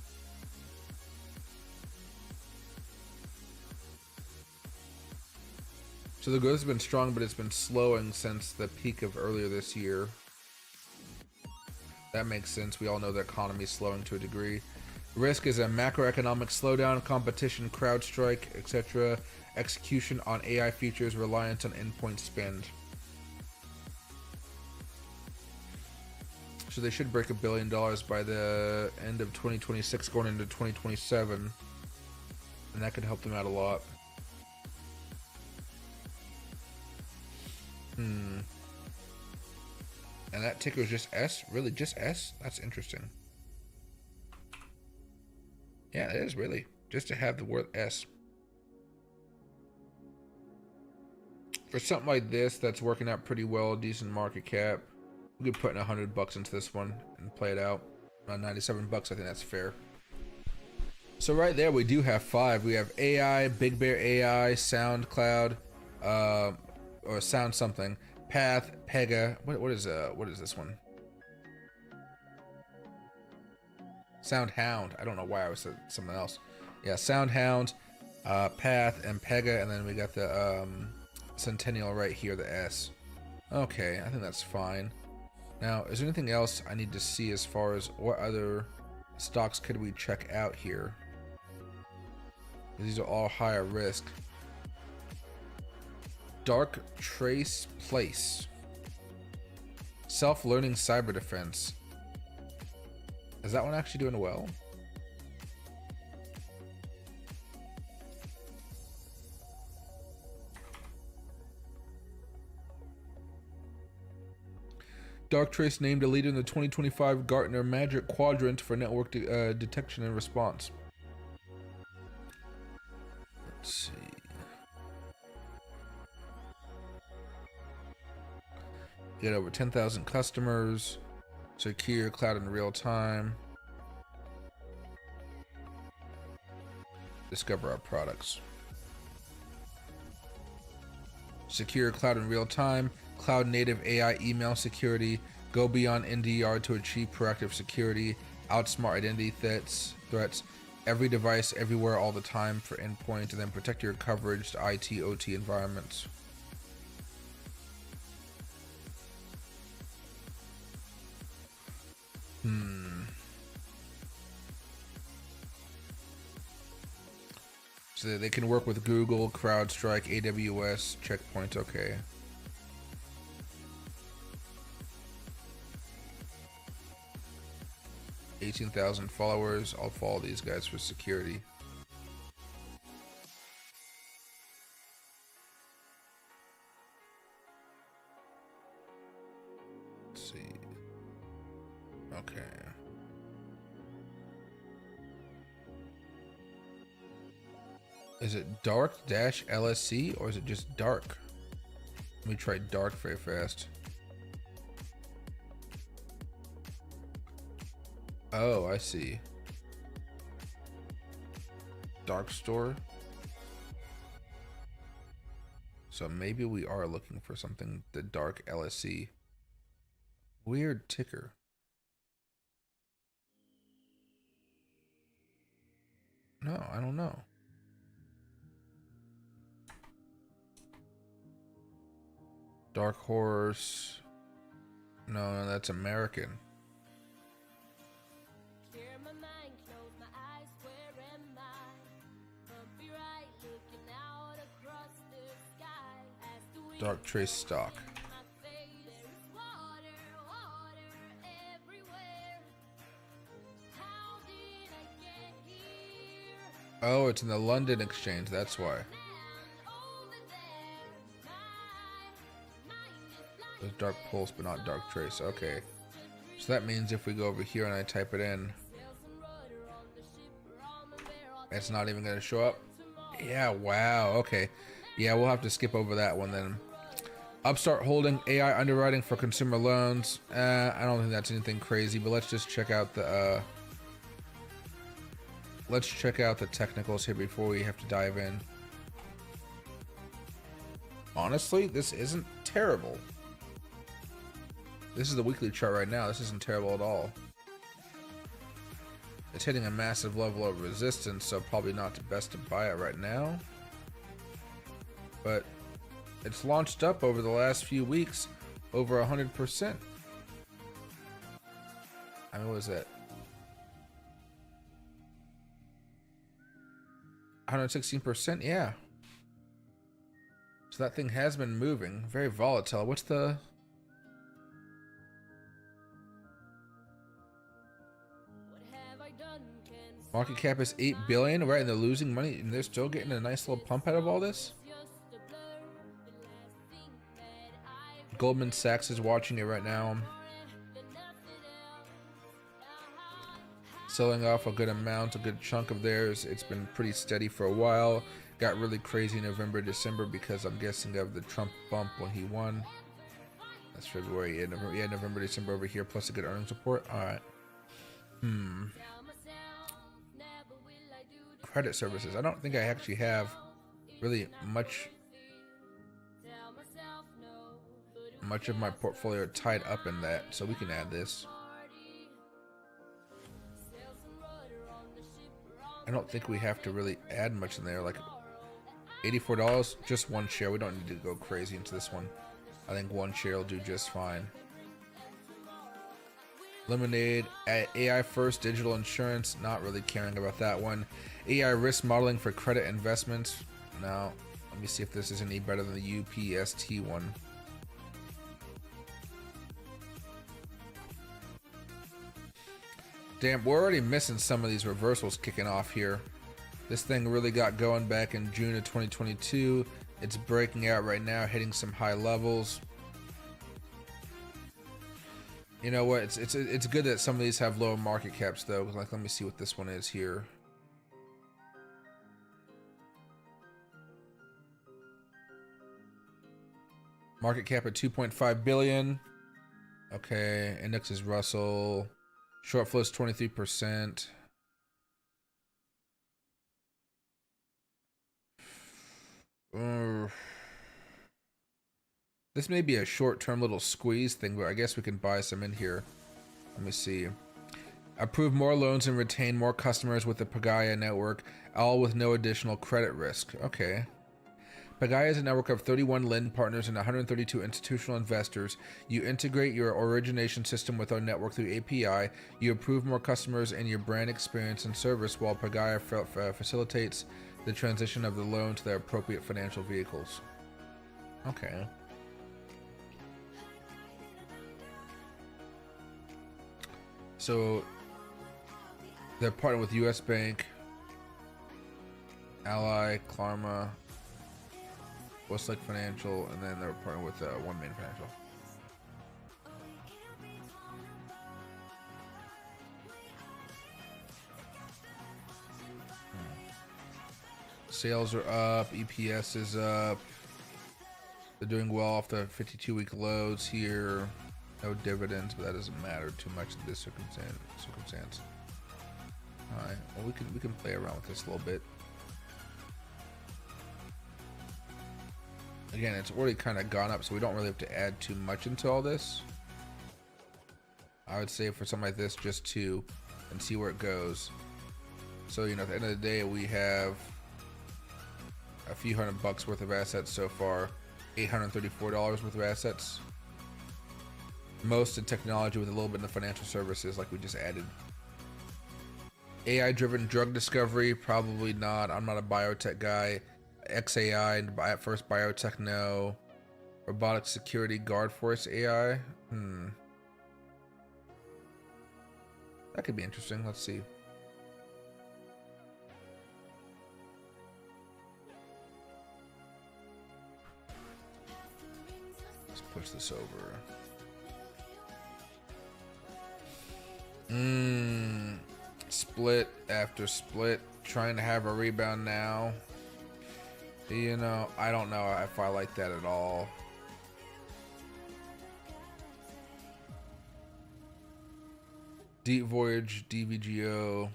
[SPEAKER 1] So the growth has been strong, but it's been slowing since the peak of earlier this year. That makes sense. We all know the economy is slowing to a degree. Risk is a macroeconomic slowdown, competition, CrowdStrike, etc. Execution on AI features, reliance on endpoint spend. So they should break $1 billion by the end of 2026, going into 2027. And that could help them out a lot. And that ticker is just S? Really, just S? That's interesting. Yeah, it is really. Just to have the word S. For something like this, that's working out pretty well, decent market cap. We could put in $100 into this one and play it out. Around 97 bucks, I think that's fair. So right there, we do have 5. We have AI, Big Bear AI, SoundCloud, or Sound something, Path, Pega. What is this one? SoundHound. I don't know why I was said something else. Yeah, SoundHound, Path, and Pega, and then we got the Centennial right here, the S. Okay, I think that's fine. Now, is there anything else I need to see as far as what other stocks could we check out here? These are all higher risk. Dark Trace Place. Self-learning cyber defense. Is that one actually doing well? Darktrace named a leader in the 2025 Gartner Magic Quadrant for network detection and response. Let's see. Get over 10,000 customers. Secure cloud in real time. Discover our products. Secure cloud in real time. cloud native AI email security, go beyond NDR to achieve proactive security, outsmart identity threats, every device, everywhere, all the time for endpoint, and then protect your coverage to IT, OT environments. So they can work with Google, CrowdStrike, AWS, Checkpoint, okay. $18,000 followers. I'll follow these guys for security. Let's see. Okay. Is it dark-LSC or is it just dark? Let me try dark very fast. Oh, I see. Dark store. So maybe we are looking for something, the dark LSC. Weird ticker. No, I don't know. Dark Horse. No, that's American. Dark Trace stock. Oh, it's in the London exchange, that's why. There's Dark Pulse, but not Dark Trace. Okay. So that means if we go over here and I type it in, it's not even going to show up. Yeah, wow. Okay. Yeah, we'll have to skip over that one then. Upstart Holding, AI underwriting for consumer loans. I don't think that's anything crazy, but let's just check out the technicals here before we have to dive in. Honestly, this isn't terrible. This is the weekly chart right now. This isn't terrible at all. It's hitting a massive level of resistance, so probably not the best to buy it right now. But it's launched up over the last few weeks over 100%. I mean, what was that? 116%, yeah. So that thing has been moving. Very volatile. What's the... Market cap is 8 billion, right? And they're losing money and they're still getting a nice little pump out of all this. Goldman Sachs is watching it right now. Selling off a good amount, a good chunk of theirs. It's been pretty steady for a while. Got really crazy in November, December because I'm guessing of the Trump bump when he won. That's February, yeah, November, December over here, plus a good earnings report. All right. Credit services. I don't think I actually have really much of my portfolio tied up in that, so we can add this. I don't think we have to really add much in there, like $84, just one share. We don't need to go crazy into this one. I think one share will do just fine. Lemonade, AI first, digital insurance, not really caring about that one. AI risk modeling for credit investments. Now, let me see if this is any better than the UPST one. Damn, we're already missing some of these reversals kicking off here. This thing really got going back in June of 2022. It's breaking out right now, hitting some high levels. You know what? It's good that some of these have low market caps though. Like, let me see what this one is here. Market cap at 2.5 billion. Okay, index is Russell. Short flow is 23%. This may be a short-term little squeeze thing, but I guess we can buy some in here. Let me see. Approve more loans and retain more customers with the Pagaya network, all with no additional credit risk. Okay. Pagaya is a network of 31 lend partners and 132 institutional investors. You integrate your origination system with our network through API. You approve more customers and your brand experience and service, while Pagaya facilitates the transition of the loan to their appropriate financial vehicles. Okay. So they're partnered with US Bank, Ally, Klarma, Westlake Financial, and then they're partnered with One Main Financial. Sales are up, EPS is up. They're doing well off the 52-week lows here. No dividends, but that doesn't matter too much in this circumstance. All right, well we can play around with this a little bit. Again, it's already kind of gone up, so we don't really have to add too much into all this. I would say for something like this, just two, and see where it goes. So, you know, at the end of the day, we have a few $100 worth of assets so far, $834 worth of assets. Most in technology with a little bit in the financial services, like we just added. AI-driven drug discovery, probably not. I'm not a biotech guy. XAI and at first biotech, no. Robotic security, guard force AI. That could be interesting. Let's see. Let's push this over. Split after split, trying to have a rebound now. You know, I don't know if I like that at all. Deep Voyage, DVGO.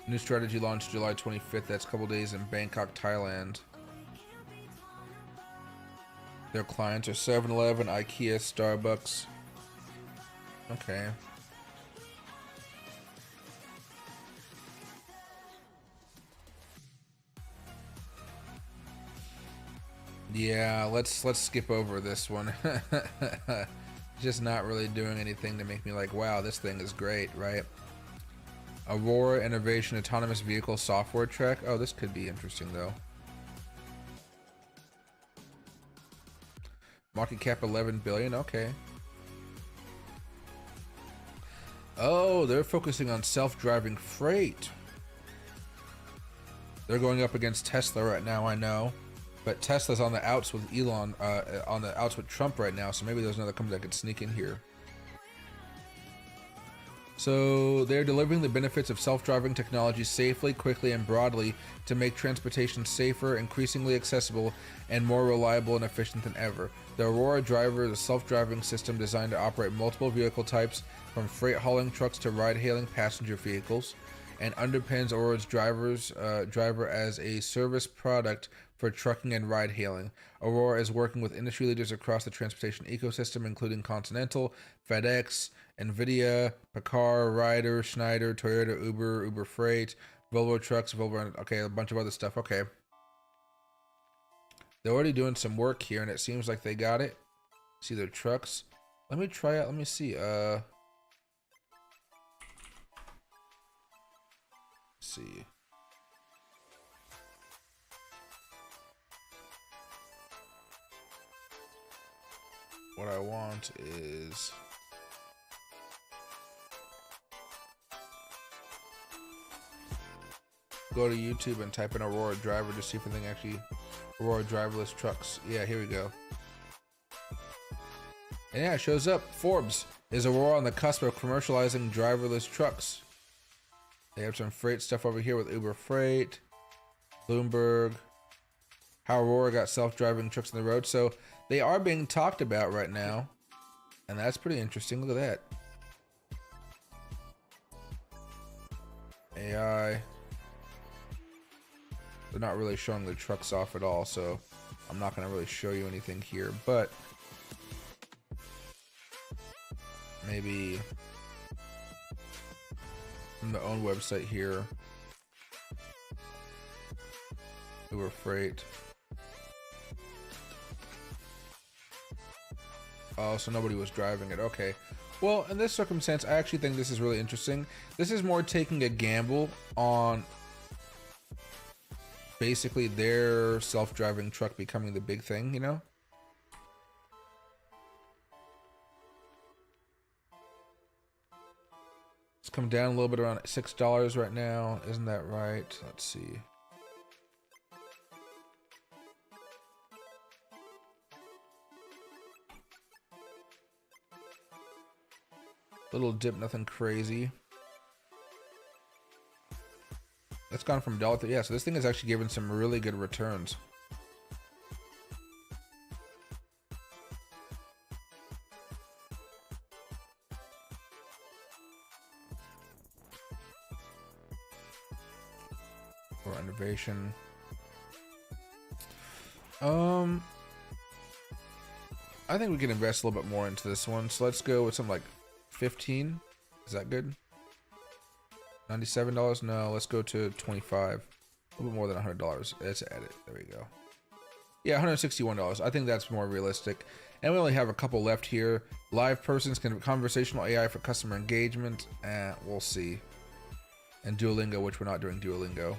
[SPEAKER 1] New strategy launched July 25th. That's a couple days in Bangkok, Thailand. Their clients are 7-Eleven, IKEA, Starbucks. Okay. Yeah, let's skip over this one. Just not really doing anything to make me like, wow, this thing is great, right? Aurora Innovation Autonomous Vehicle Software Track. Oh, this could be interesting though. Market cap 11 billion. Okay. Oh, they're focusing on self-driving freight. They're going up against Tesla right now, I know. But Tesla's on the outs with Elon, on the outs with Trump right now, so maybe there's another company that could sneak in here. So they're delivering the benefits of self-driving technology safely, quickly, and broadly to make transportation safer, increasingly accessible, and more reliable and efficient than ever. The Aurora Driver is a self-driving system designed to operate multiple vehicle types, from freight hauling trucks to ride-hailing passenger vehicles, and underpins Aurora's driver as a service product for trucking and ride-hailing. Aurora is working with industry leaders across the transportation ecosystem, including Continental, FedEx, NVIDIA, Picard, Ryder, Schneider, Toyota, Uber Freight, Volvo Trucks, Volvo, okay, a bunch of other stuff. Okay. They're already doing some work here, and it seems like they got it. See their trucks. Let me try it. Let me see. See. What I want is go to YouTube and type in Aurora Driver to see if anything actually Aurora driverless trucks. Yeah, here we go. And yeah, it shows up. Forbes is Aurora on the cusp of commercializing driverless trucks. They have some freight stuff over here with Uber Freight, Bloomberg, how Aurora got self-driving trucks on the road. So they are being talked about right now, and that's pretty interesting. Look at that. AI. They're not really showing the trucks off at all, so I'm not going to really show you anything here, but maybe from the own website here, Uber Freight. Oh, so nobody was driving it. Okay. Well, in this circumstance, I actually think this is really interesting. This is more taking a gamble on basically their self-driving truck becoming the big thing, you know? It's come down a little bit, around $6 right now. Isn't that right? Let's see. Little dip, nothing crazy. It's gone from $1. Yeah, so this thing is actually giving some really good returns. For innovation. I think we can invest a little bit more into this one. So let's go with something like 15. Is that good? $97? No, let's go to 25. A little bit more than $100. Let's add it. There we go. Yeah, $161. I think that's more realistic. And we only have a couple left here. Live persons, conversational AI for customer engagement. We'll see. And Duolingo, which we're not doing Duolingo.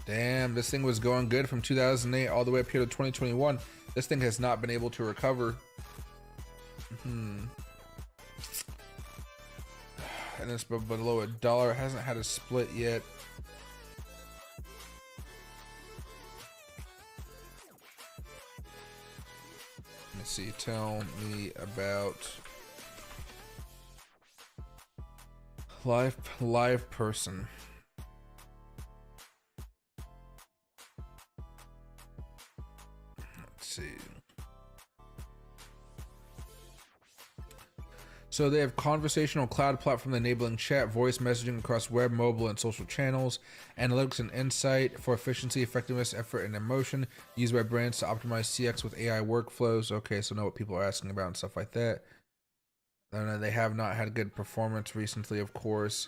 [SPEAKER 1] Damn, this thing was going good from 2008 all the way up here to 2021. This thing has not been able to recover. And it's below $1. It hasn't had a split yet. Let me see. Tell me about live person. See. So they have conversational cloud platform enabling chat, voice messaging across web, mobile, and social channels, analytics and insight for efficiency, effectiveness, effort, and emotion used by brands to optimize CX with AI workflows. Okay, so know what people are asking about and stuff like that. They have not had good performance recently, of course.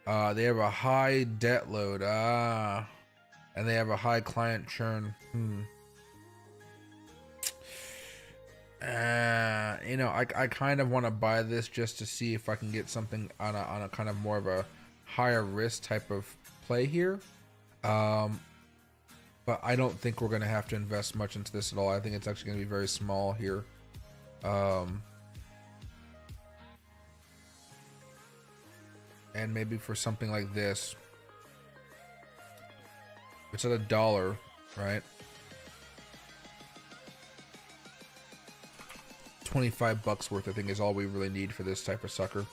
[SPEAKER 1] They have a high debt load. And they have a high client churn. You know, I kind of want to buy this just to see if I can get something on a kind of more of a higher risk type of play here. But I don't think we're going to have to invest much into this at all. I think it's actually going to be very small here. And maybe for something like this, it's at $1, right? 25 bucks worth, I think, is all we really need for this type of sucker,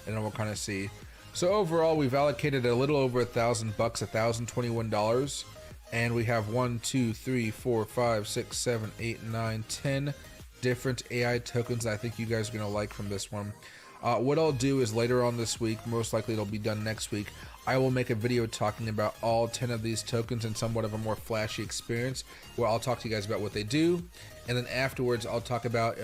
[SPEAKER 1] and then we'll kind of see. So overall, we've allocated a little over $1,000 bucks, $1,021, and we have 1, 2, 3, 4, 5, 6, 7, 8, 9, 10 different AI tokens that I think you guys are gonna like from this one. What I'll do is later on this week, most likely it'll be done next week, I will make a video talking about all 10 of these tokens in somewhat of a more flashy experience, where I'll talk to you guys about what they do, and then afterwards I'll talk about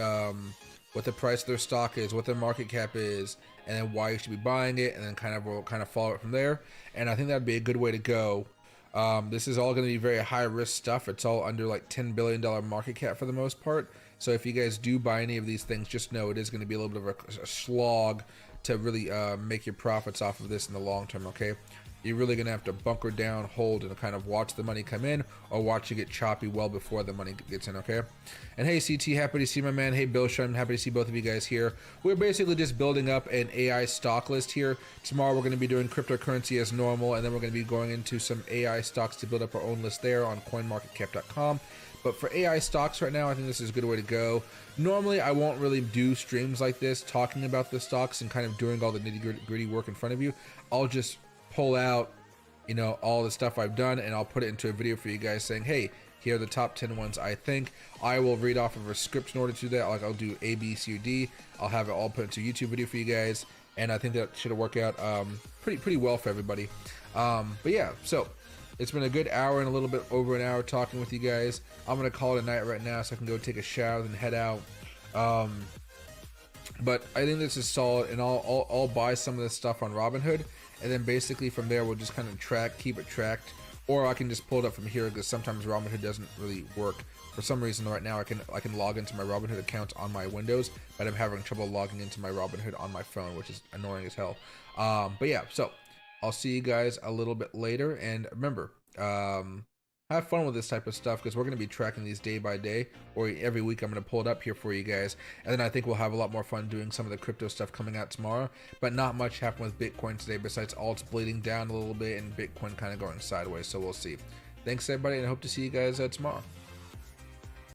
[SPEAKER 1] what the price of their stock is, what their market cap is, and then why you should be buying it, and then we'll follow it from there. And I think that'd be a good way to go. This is all going to be very high risk stuff. It's all under like $10 billion market cap for the most part. So if you guys do buy any of these things, just know it is going to be a little bit of a slog to really make your profits off of this in the long term, okay? You're really going to have to bunker down, hold, and kind of watch the money come in, or watch it get choppy well before the money gets in, okay? And hey, CT, happy to see my man. Hey, Bill Shun, happy to see both of you guys here. We're basically just building up an AI stock list here. Tomorrow we're going to be doing cryptocurrency as normal, and then we're going to be going into some AI stocks to build up our own list there on coinmarketcap.com. But for AI stocks right now, I think this is a good way to go. Normally, I won't really do streams like this, talking about the stocks and kind of doing all the nitty-gritty work in front of you. I'll just pull out, you know, all the stuff I've done, and I'll put it into a video for you guys saying, hey, here are the top 10 ones I think. I will read off of a script in order to do that. Like, I'll do A, B, C, or D. I'll have it all put into a YouTube video for you guys, and I think that should work out pretty well for everybody. But yeah, so it's been a good hour and a little bit over an hour talking with you guys. I'm gonna call it a night right now so I can go take a shower and head out. But I think this is solid, and I'll buy some of this stuff on Robinhood, and then basically from there we'll just kind of keep it tracked, or I can just pull it up from here, because sometimes Robinhood doesn't really work for some reason. Right now I can log into my Robinhood account on my Windows, but I'm having trouble logging into my Robinhood on my phone, which is annoying as hell. But yeah, so I'll see you guys a little bit later, and remember, have fun with this type of stuff, because we're going to be tracking these day by day, or every week I'm going to pull it up here for you guys, and then I think we'll have a lot more fun doing some of the crypto stuff coming out tomorrow. But not much happened with Bitcoin today besides alts bleeding down a little bit and Bitcoin kind of going sideways, so we'll see. Thanks everybody, and I hope to see you guys tomorrow.